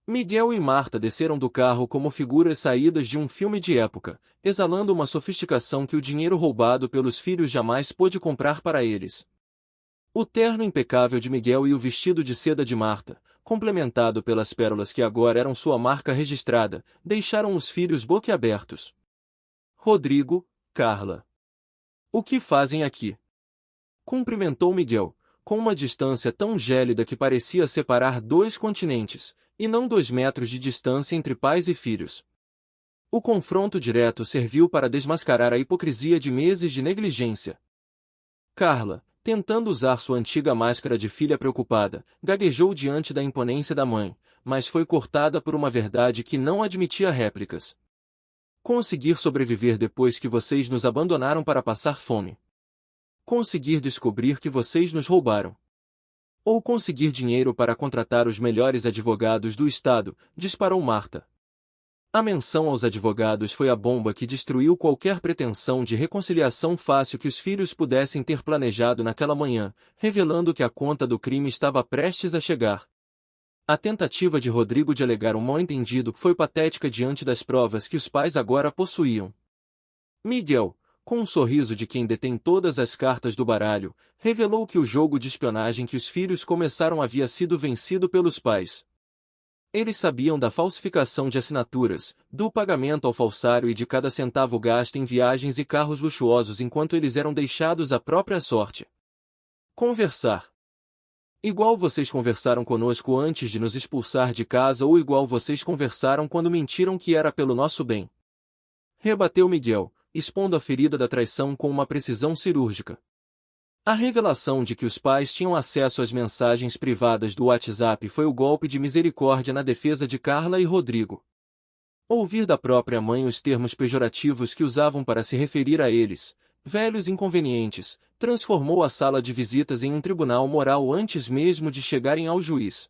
Miguel e Marta desceram do carro como figuras saídas de um filme de época, exalando uma sofisticação que o dinheiro roubado pelos filhos jamais pôde comprar para eles. O terno impecável de Miguel e o vestido de seda de Marta, complementado pelas pérolas que agora eram sua marca registrada, deixaram os filhos boquiabertos. Rodrigo, Carla. O que fazem aqui? Cumprimentou Miguel, com uma distância tão gélida que parecia separar dois continentes, e não 2 metros de distância entre pais e filhos. O confronto direto serviu para desmascarar a hipocrisia de meses de negligência. Carla, tentando usar sua antiga máscara de filha preocupada, gaguejou diante da imponência da mãe, mas foi cortada por uma verdade que não admitia réplicas. Conseguir sobreviver depois que vocês nos abandonaram para passar fome. Conseguir descobrir que vocês nos roubaram. Ou conseguir dinheiro para contratar os melhores advogados do estado, disparou Marta. A menção aos advogados foi a bomba que destruiu qualquer pretensão de reconciliação fácil que os filhos pudessem ter planejado naquela manhã, revelando que a conta do crime estava prestes a chegar. A tentativa de Rodrigo de alegar um mal-entendido foi patética diante das provas que os pais agora possuíam. Miguel, com um sorriso de quem detém todas as cartas do baralho, revelou que o jogo de espionagem que os filhos começaram havia sido vencido pelos pais. Eles sabiam da falsificação de assinaturas, do pagamento ao falsário e de cada centavo gasto em viagens e carros luxuosos enquanto eles eram deixados à própria sorte. Conversar. Igual vocês conversaram conosco antes de nos expulsar de casa ou igual vocês conversaram quando mentiram que era pelo nosso bem. Rebateu Miguel, expondo a ferida da traição com uma precisão cirúrgica. A revelação de que os pais tinham acesso às mensagens privadas do WhatsApp foi o golpe de misericórdia na defesa de Carla e Rodrigo. Ouvir da própria mãe os termos pejorativos que usavam para se referir a eles, velhos inconvenientes, transformou a sala de visitas em um tribunal moral antes mesmo de chegarem ao juiz.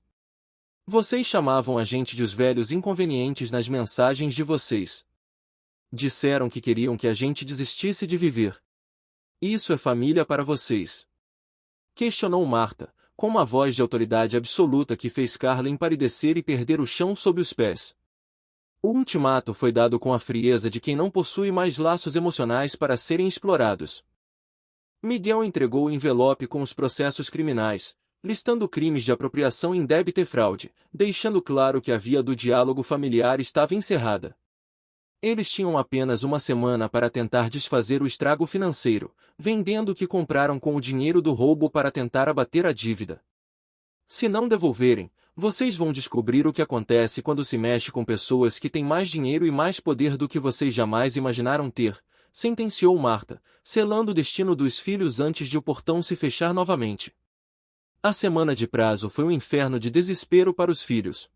Vocês chamavam a gente de os velhos inconvenientes nas mensagens de vocês. Disseram que queriam que a gente desistisse de viver. Isso é família para vocês? Questionou Marta, com uma voz de autoridade absoluta que fez Carla empalidecer e perder o chão sob os pés. O ultimato foi dado com a frieza de quem não possui mais laços emocionais para serem explorados. Miguel entregou o envelope com os processos criminais, listando crimes de apropriação indébita e fraude, deixando claro que a via do diálogo familiar estava encerrada. Eles tinham apenas uma semana para tentar desfazer o estrago financeiro, vendendo o que compraram com o dinheiro do roubo para tentar abater a dívida. Se não devolverem, vocês vão descobrir o que acontece quando se mexe com pessoas que têm mais dinheiro e mais poder do que vocês jamais imaginaram ter, sentenciou Marta, selando o destino dos filhos antes de o portão se fechar novamente. A semana de prazo foi um inferno de desespero para os filhos.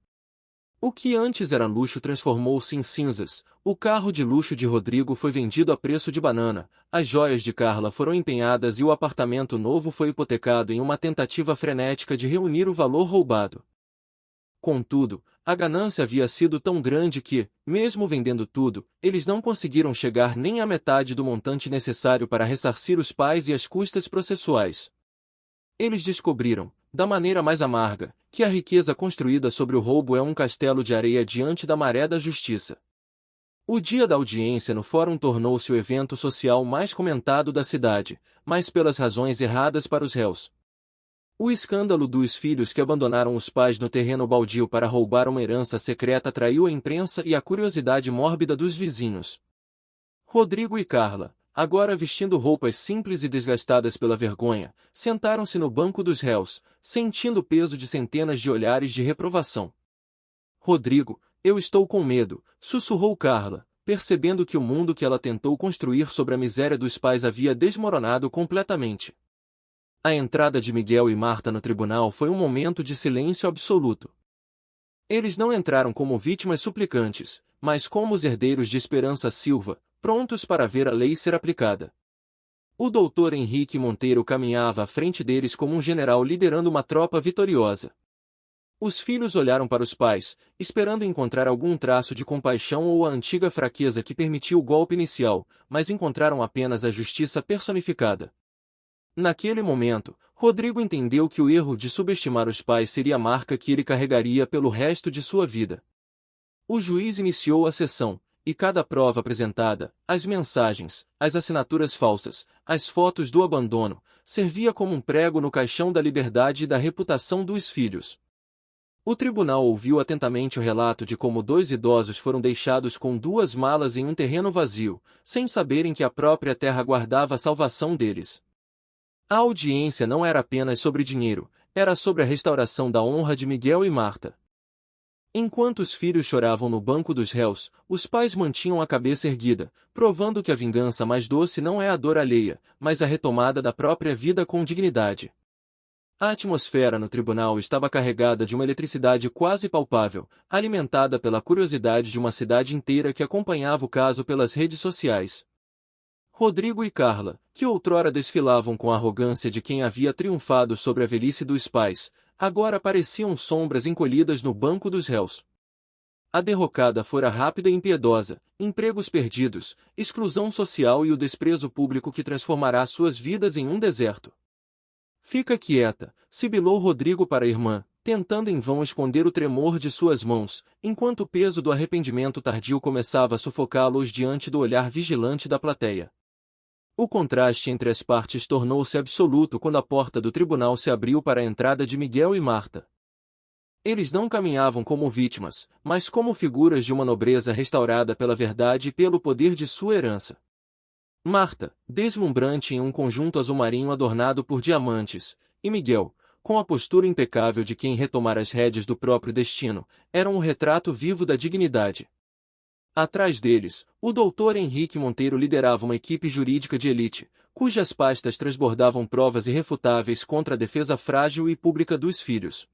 O que antes era luxo transformou-se em cinzas, o carro de luxo de Rodrigo foi vendido a preço de banana, as joias de Carla foram empenhadas e o apartamento novo foi hipotecado em uma tentativa frenética de reunir o valor roubado. Contudo, a ganância havia sido tão grande que, mesmo vendendo tudo, eles não conseguiram chegar nem à metade do montante necessário para ressarcir os pais e as custas processuais. Eles descobriram, da maneira mais amarga, que a riqueza construída sobre o roubo é um castelo de areia diante da maré da justiça. O dia da audiência no fórum tornou-se o evento social mais comentado da cidade, mas pelas razões erradas para os réus. O escândalo dos filhos que abandonaram os pais no terreno baldio para roubar uma herança secreta atraiu a imprensa e a curiosidade mórbida dos vizinhos. Rodrigo e Carla, agora vestindo roupas simples e desgastadas pela vergonha, sentaram-se no banco dos réus, sentindo o peso de centenas de olhares de reprovação. Rodrigo, eu estou com medo, sussurrou Carla, percebendo que o mundo que ela tentou construir sobre a miséria dos pais havia desmoronado completamente. A entrada de Miguel e Marta no tribunal foi um momento de silêncio absoluto. Eles não entraram como vítimas suplicantes, mas como os herdeiros de Esperança Silva, prontos para ver a lei ser aplicada. O doutor Henrique Monteiro caminhava à frente deles como um general liderando uma tropa vitoriosa. Os filhos olharam para os pais, esperando encontrar algum traço de compaixão ou a antiga fraqueza que permitiu o golpe inicial, mas encontraram apenas a justiça personificada. Naquele momento, Rodrigo entendeu que o erro de subestimar os pais seria a marca que ele carregaria pelo resto de sua vida. O juiz iniciou a sessão, e cada prova apresentada, as mensagens, as assinaturas falsas, as fotos do abandono, servia como um prego no caixão da liberdade e da reputação dos filhos. O tribunal ouviu atentamente o relato de como dois idosos foram deixados com duas malas em um terreno vazio, sem saberem que a própria terra guardava a salvação deles. A audiência não era apenas sobre dinheiro, era sobre a restauração da honra de Miguel e Marta. Enquanto os filhos choravam no banco dos réus, os pais mantinham a cabeça erguida, provando que a vingança mais doce não é a dor alheia, mas a retomada da própria vida com dignidade. A atmosfera no tribunal estava carregada de uma eletricidade quase palpável, alimentada pela curiosidade de uma cidade inteira que acompanhava o caso pelas redes sociais. Rodrigo e Carla, que outrora desfilavam com a arrogância de quem havia triunfado sobre a velhice dos pais, agora pareciam sombras encolhidas no banco dos réus. A derrocada fora rápida e impiedosa, empregos perdidos, exclusão social e o desprezo público que transformará suas vidas em um deserto. Fica quieta, sibilou Rodrigo para a irmã, tentando em vão esconder o tremor de suas mãos, enquanto o peso do arrependimento tardio começava a sufocá-los diante do olhar vigilante da plateia. O contraste entre as partes tornou-se absoluto quando a porta do tribunal se abriu para a entrada de Miguel e Marta. Eles não caminhavam como vítimas, mas como figuras de uma nobreza restaurada pela verdade e pelo poder de sua herança. Marta, deslumbrante em um conjunto azul marinho adornado por diamantes, e Miguel, com a postura impecável de quem retomara as rédeas do próprio destino, eram um retrato vivo da dignidade. Atrás deles, o doutor Henrique Monteiro liderava uma equipe jurídica de elite, cujas pastas transbordavam provas irrefutáveis contra a defesa frágil e pública dos filhos.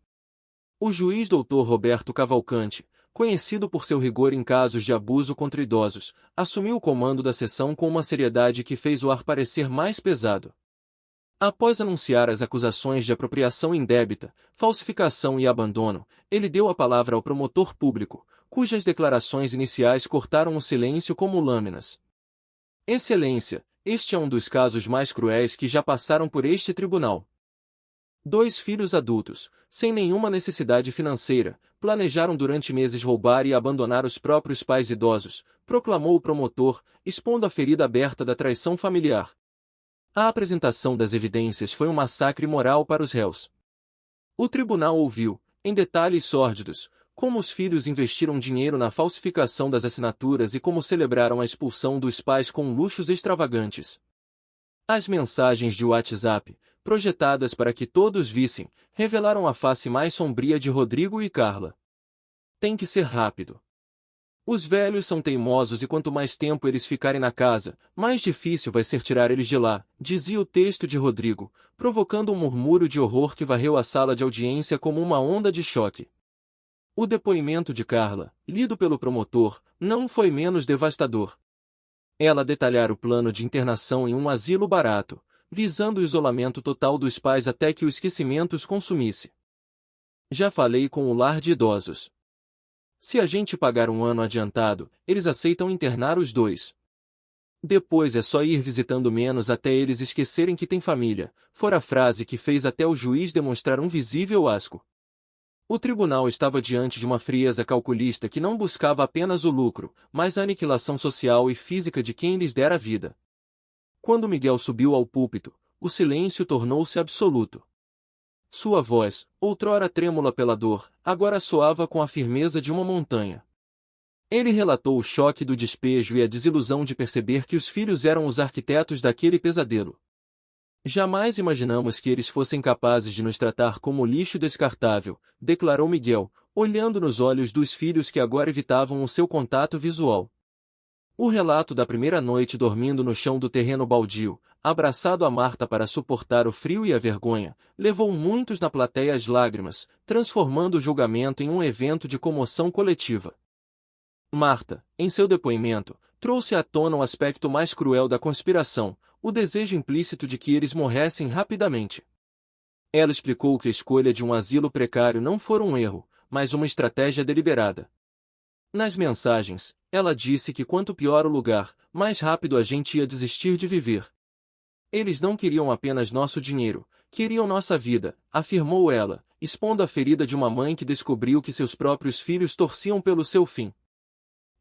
O juiz doutor Roberto Cavalcante, conhecido por seu rigor em casos de abuso contra idosos, assumiu o comando da sessão com uma seriedade que fez o ar parecer mais pesado. Após anunciar as acusações de apropriação indébita, falsificação e abandono, ele deu a palavra ao promotor público, cujas declarações iniciais cortaram o silêncio como lâminas. Excelência, este é um dos casos mais cruéis que já passaram por este tribunal. 2 filhos adultos, sem nenhuma necessidade financeira, planejaram durante meses roubar e abandonar os próprios pais idosos, proclamou o promotor, expondo a ferida aberta da traição familiar. A apresentação das evidências foi um massacre moral para os réus. O tribunal ouviu, em detalhes sórdidos, como os filhos investiram dinheiro na falsificação das assinaturas e como celebraram a expulsão dos pais com luxos extravagantes. As mensagens de WhatsApp, projetadas para que todos vissem, revelaram a face mais sombria de Rodrigo e Carla. Tem que ser rápido. Os velhos são teimosos e quanto mais tempo eles ficarem na casa, mais difícil vai ser tirar eles de lá, dizia o texto de Rodrigo, provocando um murmúrio de horror que varreu a sala de audiência como uma onda de choque. O depoimento de Carla, lido pelo promotor, não foi menos devastador. Ela detalhara o plano de internação em um asilo barato, visando o isolamento total dos pais até que o esquecimento os consumisse. Já falei com o lar de idosos. Se a gente pagar um ano adiantado, eles aceitam internar os 2. Depois é só ir visitando menos até eles esquecerem que tem família, fora a frase que fez até o juiz demonstrar um visível asco. O tribunal estava diante de uma frieza calculista que não buscava apenas o lucro, mas a aniquilação social e física de quem lhes dera vida. Quando Miguel subiu ao púlpito, o silêncio tornou-se absoluto. Sua voz, outrora trêmula pela dor, agora soava com a firmeza de uma montanha. Ele relatou o choque do despejo e a desilusão de perceber que os filhos eram os arquitetos daquele pesadelo. Jamais imaginamos que eles fossem capazes de nos tratar como lixo descartável, declarou Miguel, olhando nos olhos dos filhos que agora evitavam o seu contato visual. O relato da primeira noite dormindo no chão do terreno baldio, abraçado a Marta para suportar o frio e a vergonha, levou muitos na plateia às lágrimas, transformando o julgamento em um evento de comoção coletiva. Marta, em seu depoimento, trouxe à tona o aspecto mais cruel da conspiração, o desejo implícito de que eles morressem rapidamente. Ela explicou que a escolha de um asilo precário não fora um erro, mas uma estratégia deliberada. Nas mensagens, ela disse que quanto pior o lugar, mais rápido a gente ia desistir de viver. Eles não queriam apenas nosso dinheiro, queriam nossa vida, afirmou ela, expondo a ferida de uma mãe que descobriu que seus próprios filhos torciam pelo seu fim.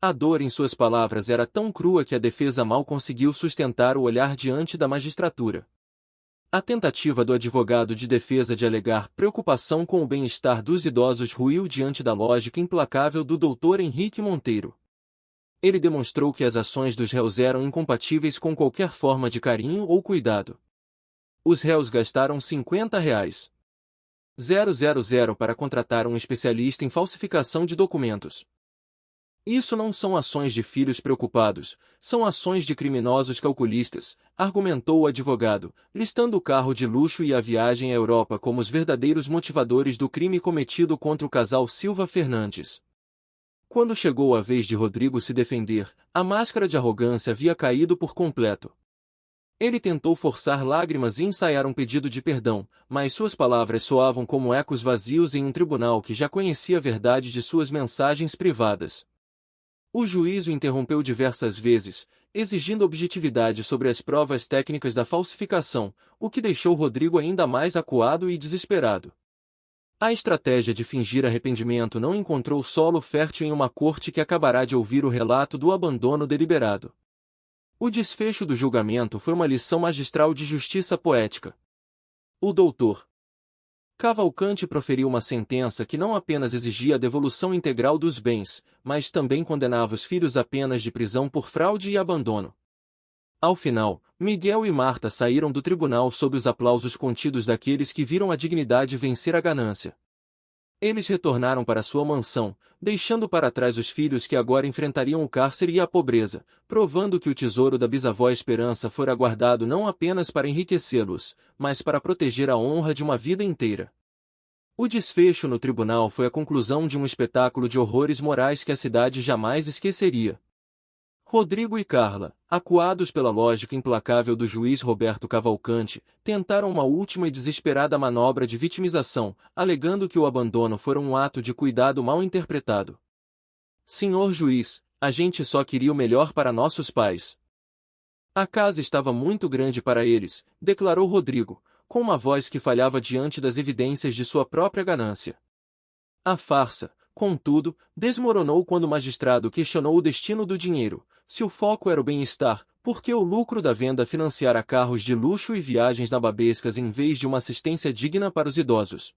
A dor em suas palavras era tão crua que a defesa mal conseguiu sustentar o olhar diante da magistratura. A tentativa do advogado de defesa de alegar preocupação com o bem-estar dos idosos ruiu diante da lógica implacável do Dr. Henrique Monteiro. Ele demonstrou que as ações dos réus eram incompatíveis com qualquer forma de carinho ou cuidado. Os réus gastaram R$0,000 para contratar um especialista em falsificação de documentos. Isso não são ações de filhos preocupados, são ações de criminosos calculistas, argumentou o advogado, listando o carro de luxo e a viagem à Europa como os verdadeiros motivadores do crime cometido contra o casal Silva Fernandes. Quando chegou a vez de Rodrigo se defender, a máscara de arrogância havia caído por completo. Ele tentou forçar lágrimas e ensaiar um pedido de perdão, mas suas palavras soavam como ecos vazios em um tribunal que já conhecia a verdade de suas mensagens privadas. O juiz o interrompeu diversas vezes, exigindo objetividade sobre as provas técnicas da falsificação, o que deixou Rodrigo ainda mais acuado e desesperado. A estratégia de fingir arrependimento não encontrou solo fértil em uma corte que acabará de ouvir o relato do abandono deliberado. O desfecho do julgamento foi uma lição magistral de justiça poética. O doutor Cavalcante proferiu uma sentença que não apenas exigia a devolução integral dos bens, mas também condenava os filhos a penas de prisão por fraude e abandono. Ao final, Miguel e Marta saíram do tribunal sob os aplausos contidos daqueles que viram a dignidade vencer a ganância. Eles retornaram para sua mansão, deixando para trás os filhos que agora enfrentariam o cárcere e a pobreza, provando que o tesouro da bisavó Esperança fora guardado não apenas para enriquecê-los, mas para proteger a honra de uma vida inteira. O desfecho no tribunal foi a conclusão de um espetáculo de horrores morais que a cidade jamais esqueceria. Rodrigo e Carla, acuados pela lógica implacável do juiz Roberto Cavalcante, tentaram uma última e desesperada manobra de vitimização, alegando que o abandono fora um ato de cuidado mal interpretado. Senhor juiz, a gente só queria o melhor para nossos pais. A casa estava muito grande para eles, declarou Rodrigo, com uma voz que falhava diante das evidências de sua própria ganância. A farsa, contudo, desmoronou quando o magistrado questionou o destino do dinheiro. Se o foco era o bem-estar, por que o lucro da venda financiara carros de luxo e viagens nababescas em vez de uma assistência digna para os idosos?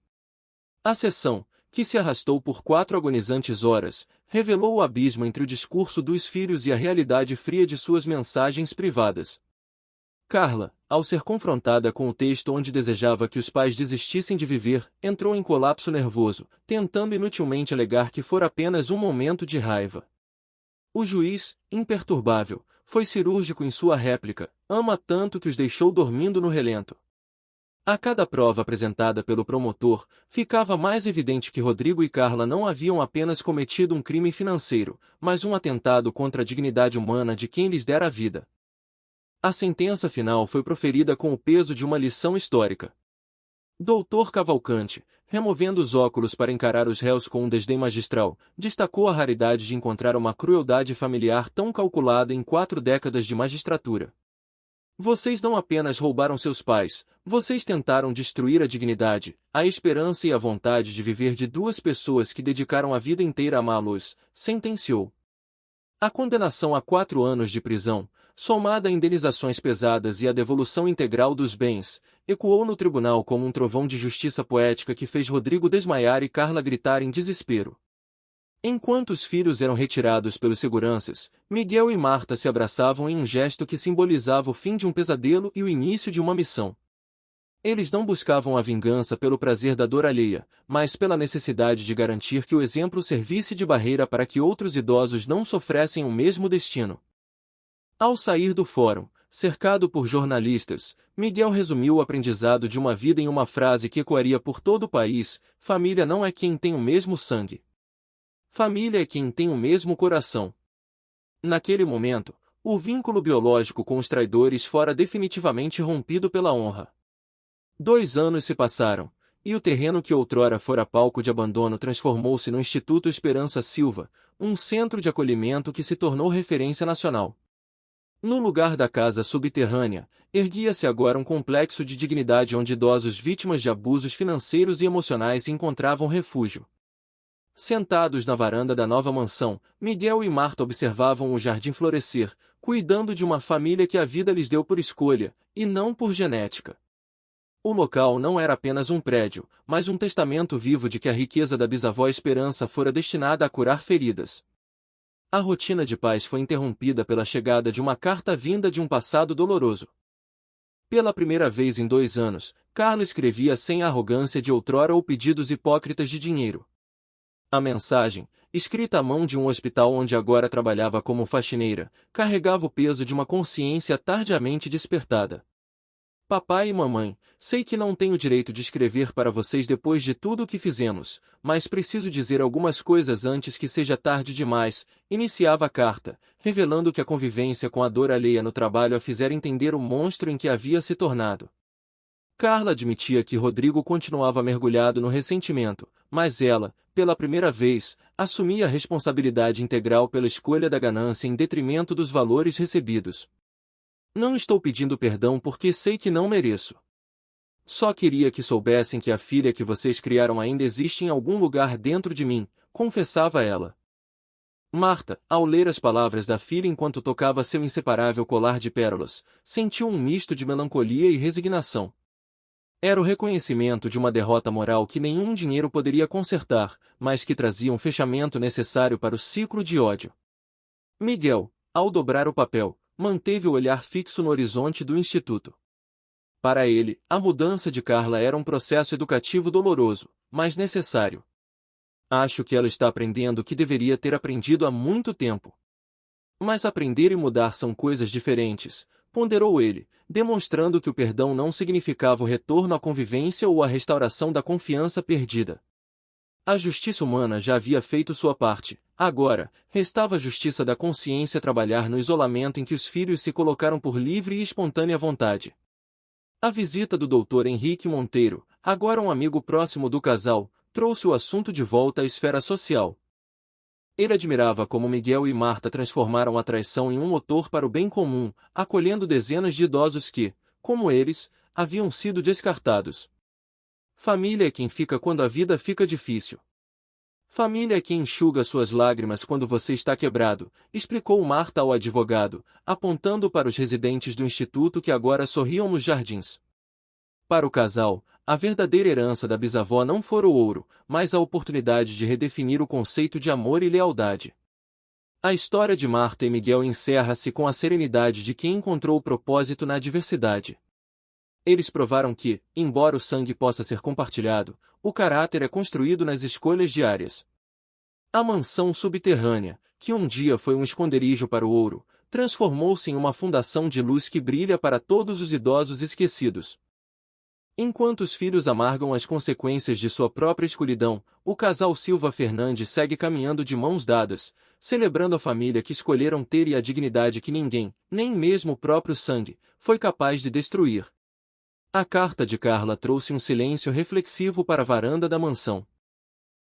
A sessão, que se arrastou por 4 agonizantes horas, revelou o abismo entre o discurso dos filhos e a realidade fria de suas mensagens privadas. Carla, ao ser confrontada com o texto onde desejava que os pais desistissem de viver, entrou em colapso nervoso, tentando inutilmente alegar que fora apenas um momento de raiva. O juiz, imperturbável, foi cirúrgico em sua réplica, ama tanto que os deixou dormindo no relento. A cada prova apresentada pelo promotor, ficava mais evidente que Rodrigo e Carla não haviam apenas cometido um crime financeiro, mas um atentado contra a dignidade humana de quem lhes dera a vida. A sentença final foi proferida com o peso de uma lição histórica. Doutor Cavalcante, removendo os óculos para encarar os réus com um desdém magistral, destacou a raridade de encontrar uma crueldade familiar tão calculada em 4 décadas de magistratura. Vocês não apenas roubaram seus pais, vocês tentaram destruir a dignidade, a esperança e a vontade de viver de 2 pessoas que dedicaram a vida inteira a amá-los, sentenciou. A condenação a 4 anos de prisão, somada a indenizações pesadas e a devolução integral dos bens, ecoou no tribunal como um trovão de justiça poética que fez Rodrigo desmaiar e Carla gritar em desespero. Enquanto os filhos eram retirados pelos seguranças, Miguel e Marta se abraçavam em um gesto que simbolizava o fim de um pesadelo e o início de uma missão. Eles não buscavam a vingança pelo prazer da dor alheia, mas pela necessidade de garantir que o exemplo servisse de barreira para que outros idosos não sofressem o mesmo destino. Ao sair do fórum, cercado por jornalistas, Miguel resumiu o aprendizado de uma vida em uma frase que ecoaria por todo o país: família não é quem tem o mesmo sangue. Família é quem tem o mesmo coração. Naquele momento, o vínculo biológico com os traidores fora definitivamente rompido pela honra. 2 anos se passaram, e o terreno que outrora fora palco de abandono transformou-se no Instituto Esperança Silva, um centro de acolhimento que se tornou referência nacional. No lugar da casa subterrânea, erguia-se agora um complexo de dignidade onde idosos vítimas de abusos financeiros e emocionais encontravam refúgio. Sentados na varanda da nova mansão, Miguel e Marta observavam o jardim florescer, cuidando de uma família que a vida lhes deu por escolha, e não por genética. O local não era apenas um prédio, mas um testamento vivo de que a riqueza da bisavó Esperança fora destinada a curar feridas. A rotina de paz foi interrompida pela chegada de uma carta vinda de um passado doloroso. Pela primeira vez em 2 anos, Carla escrevia sem a arrogância de outrora ou pedidos hipócritas de dinheiro. A mensagem, escrita à mão de um hospital onde agora trabalhava como faxineira, carregava o peso de uma consciência tardiamente despertada. Papai e mamãe, sei que não tenho direito de escrever para vocês depois de tudo o que fizemos, mas preciso dizer algumas coisas antes que seja tarde demais, iniciava a carta, revelando que a convivência com a dor alheia no trabalho a fizera entender o monstro em que havia se tornado. Carla admitia que Rodrigo continuava mergulhado no ressentimento, mas ela, pela primeira vez, assumia a responsabilidade integral pela escolha da ganância em detrimento dos valores recebidos. Não estou pedindo perdão porque sei que não mereço. Só queria que soubessem que a filha que vocês criaram ainda existe em algum lugar dentro de mim, confessava ela. Marta, ao ler as palavras da filha enquanto tocava seu inseparável colar de pérolas, sentiu um misto de melancolia e resignação. Era o reconhecimento de uma derrota moral que nenhum dinheiro poderia consertar, mas que trazia um fechamento necessário para o ciclo de ódio. Miguel, ao dobrar o papel, manteve o olhar fixo no horizonte do instituto. Para ele, a mudança de Carla era um processo educativo doloroso, mas necessário. Acho que ela está aprendendo o que deveria ter aprendido há muito tempo. Mas aprender e mudar são coisas diferentes, ponderou ele, demonstrando que o perdão não significava o retorno à convivência ou a restauração da confiança perdida. A justiça humana já havia feito sua parte, agora, restava a justiça da consciência trabalhar no isolamento em que os filhos se colocaram por livre e espontânea vontade. A visita do Dr. Henrique Monteiro, agora um amigo próximo do casal, trouxe o assunto de volta à esfera social. Ele admirava como Miguel e Marta transformaram a traição em um motor para o bem comum, acolhendo dezenas de idosos que, como eles, haviam sido descartados. Família é quem fica quando a vida fica difícil. Família é quem enxuga suas lágrimas quando você está quebrado, explicou Marta ao advogado, apontando para os residentes do instituto que agora sorriam nos jardins. Para o casal, a verdadeira herança da bisavó não fora o ouro, mas a oportunidade de redefinir o conceito de amor e lealdade. A história de Marta e Miguel encerra-se com a serenidade de quem encontrou o propósito na adversidade. Eles provaram que, embora o sangue possa ser compartilhado, o caráter é construído nas escolhas diárias. A mansão subterrânea, que um dia foi um esconderijo para o ouro, transformou-se em uma fundação de luz que brilha para todos os idosos esquecidos. Enquanto os filhos amargam as consequências de sua própria escuridão, o casal Silva Fernandes segue caminhando de mãos dadas, celebrando a família que escolheram ter e a dignidade que ninguém, nem mesmo o próprio sangue, foi capaz de destruir. A carta de Carla trouxe um silêncio reflexivo para a varanda da mansão.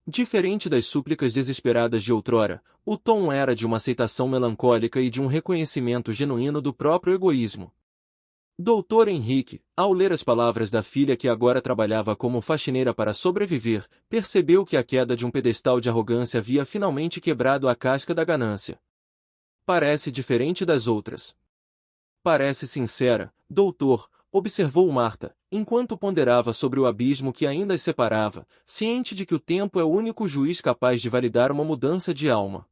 Diferente das súplicas desesperadas de outrora, o tom era de uma aceitação melancólica e de um reconhecimento genuíno do próprio egoísmo. Doutor Henrique, ao ler as palavras da filha que agora trabalhava como faxineira para sobreviver, percebeu que a queda de um pedestal de arrogância havia finalmente quebrado a casca da ganância. Parece diferente das outras. Parece sincera, doutor, observou Marta, enquanto ponderava sobre o abismo que ainda as separava, ciente de que o tempo é o único juiz capaz de validar uma mudança de alma.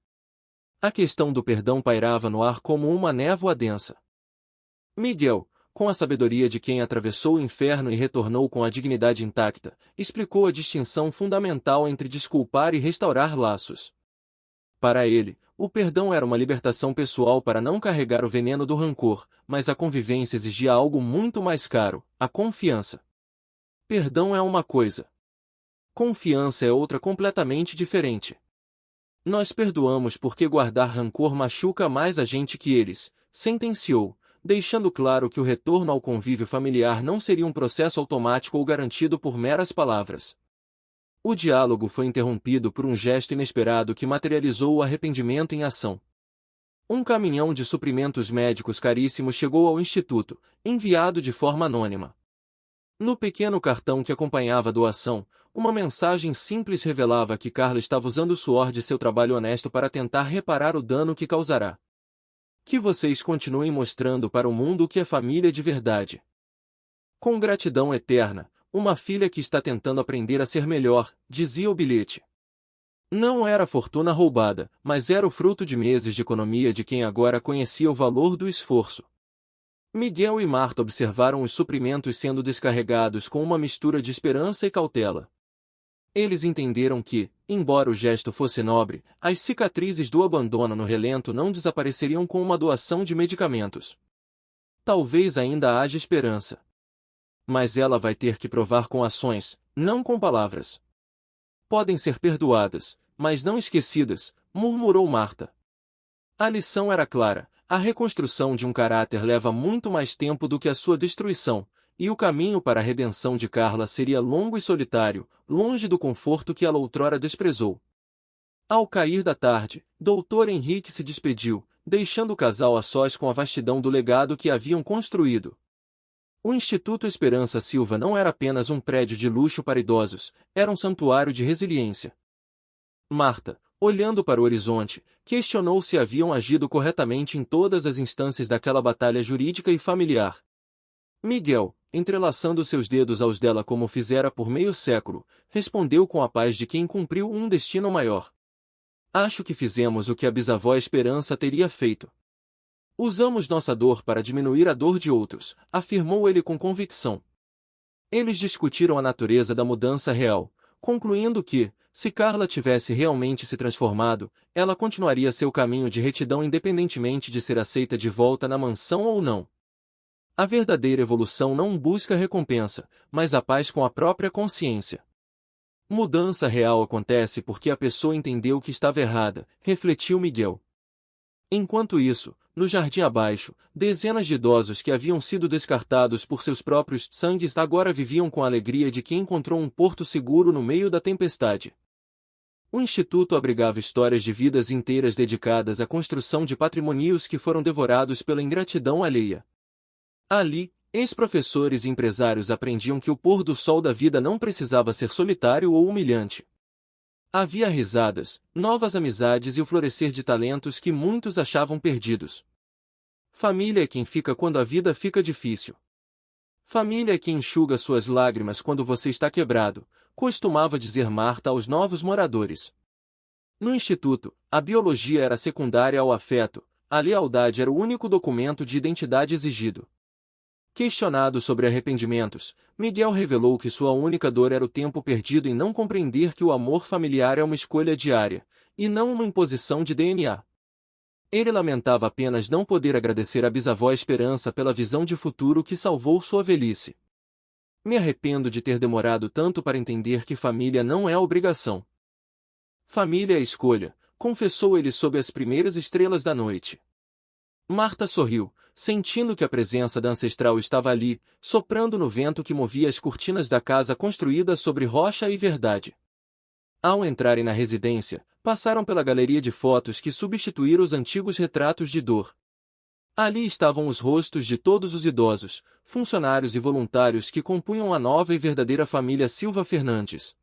A questão do perdão pairava no ar como uma névoa densa. Miguel, com a sabedoria de quem atravessou o inferno e retornou com a dignidade intacta, explicou a distinção fundamental entre desculpar e restaurar laços. Para ele, o perdão era uma libertação pessoal para não carregar o veneno do rancor, mas a convivência exigia algo muito mais caro, a confiança. Perdão é uma coisa. Confiança é outra completamente diferente. Nós perdoamos porque guardar rancor machuca mais a gente que eles, sentenciou, deixando claro que o retorno ao convívio familiar não seria um processo automático ou garantido por meras palavras. O diálogo foi interrompido por um gesto inesperado que materializou o arrependimento em ação. Um caminhão de suprimentos médicos caríssimos chegou ao instituto, enviado de forma anônima. No pequeno cartão que acompanhava a doação, uma mensagem simples revelava que Carla estava usando o suor de seu trabalho honesto para tentar reparar o dano que causará. Que vocês continuem mostrando para o mundo o que é família de verdade. Com gratidão eterna, uma filha que está tentando aprender a ser melhor, dizia o bilhete. Não era fortuna roubada, mas era o fruto de meses de economia de quem agora conhecia o valor do esforço. Miguel e Marta observaram os suprimentos sendo descarregados com uma mistura de esperança e cautela. Eles entenderam que, embora o gesto fosse nobre, as cicatrizes do abandono no relento não desapareceriam com uma doação de medicamentos. Talvez ainda haja esperança. Mas ela vai ter que provar com ações, não com palavras. Podem ser perdoadas, mas não esquecidas, murmurou Marta. A lição era clara, a reconstrução de um caráter leva muito mais tempo do que a sua destruição, e o caminho para a redenção de Carla seria longo e solitário, longe do conforto que ela outrora desprezou. Ao cair da tarde, Dr. Henrique se despediu, deixando o casal a sós com a vastidão do legado que haviam construído. O Instituto Esperança Silva não era apenas um prédio de luxo para idosos, era um santuário de resiliência. Marta, olhando para o horizonte, questionou se haviam agido corretamente em todas as instâncias daquela batalha jurídica e familiar. Miguel, entrelaçando seus dedos aos dela como fizera por meio século, respondeu com a paz de quem cumpriu um destino maior. Acho que fizemos o que a bisavó Esperança teria feito. Usamos nossa dor para diminuir a dor de outros, afirmou ele com convicção. Eles discutiram a natureza da mudança real, concluindo que, se Carla tivesse realmente se transformado, ela continuaria seu caminho de retidão independentemente de ser aceita de volta na mansão ou não. A verdadeira evolução não busca recompensa, mas a paz com a própria consciência. Mudança real acontece porque a pessoa entendeu que estava errada, refletiu Miguel. Enquanto isso, no jardim abaixo, dezenas de idosos que haviam sido descartados por seus próprios sangues agora viviam com a alegria de quem encontrou um porto seguro no meio da tempestade. O Instituto abrigava histórias de vidas inteiras dedicadas à construção de patrimônios que foram devorados pela ingratidão alheia. Ali, ex-professores e empresários aprendiam que o pôr do sol da vida não precisava ser solitário ou humilhante. Havia risadas, novas amizades e o florescer de talentos que muitos achavam perdidos. Família é quem fica quando a vida fica difícil. Família é quem enxuga suas lágrimas quando você está quebrado, costumava dizer Marta aos novos moradores. No instituto, a biologia era secundária ao afeto, a lealdade era o único documento de identidade exigido. Questionado sobre arrependimentos, Miguel revelou que sua única dor era o tempo perdido em não compreender que o amor familiar é uma escolha diária, e não uma imposição de DNA. Ele lamentava apenas não poder agradecer à bisavó Esperança pela visão de futuro que salvou sua velhice. Me arrependo de ter demorado tanto para entender que família não é obrigação. Família é escolha, confessou ele sob as primeiras estrelas da noite. Marta sorriu, sentindo que a presença da ancestral estava ali, soprando no vento que movia as cortinas da casa construída sobre rocha e verdade. Ao entrarem na residência, passaram pela galeria de fotos que substituíram os antigos retratos de dor. Ali estavam os rostos de todos os idosos, funcionários e voluntários que compunham a nova e verdadeira família Silva Fernandes.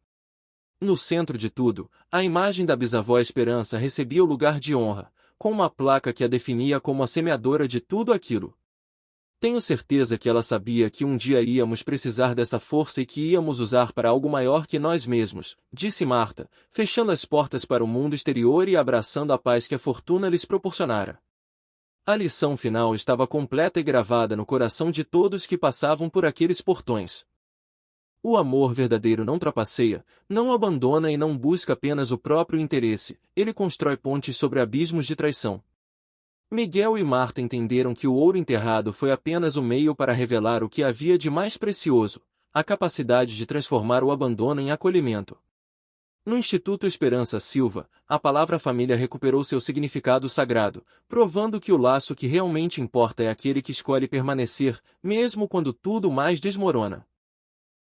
No centro de tudo, a imagem da bisavó Esperança recebia o lugar de honra, com uma placa que a definia como a semeadora de tudo aquilo. Tenho certeza que ela sabia que um dia íamos precisar dessa força e que íamos usar para algo maior que nós mesmos, disse Marta, fechando as portas para o mundo exterior e abraçando a paz que a fortuna lhes proporcionara. A lição final estava completa e gravada no coração de todos que passavam por aqueles portões. O amor verdadeiro não trapaceia, não abandona e não busca apenas o próprio interesse, ele constrói pontes sobre abismos de traição. Miguel e Marta entenderam que o ouro enterrado foi apenas o meio para revelar o que havia de mais precioso, a capacidade de transformar o abandono em acolhimento. No Instituto Esperança Silva, a palavra família recuperou seu significado sagrado, provando que o laço que realmente importa é aquele que escolhe permanecer, mesmo quando tudo mais desmorona.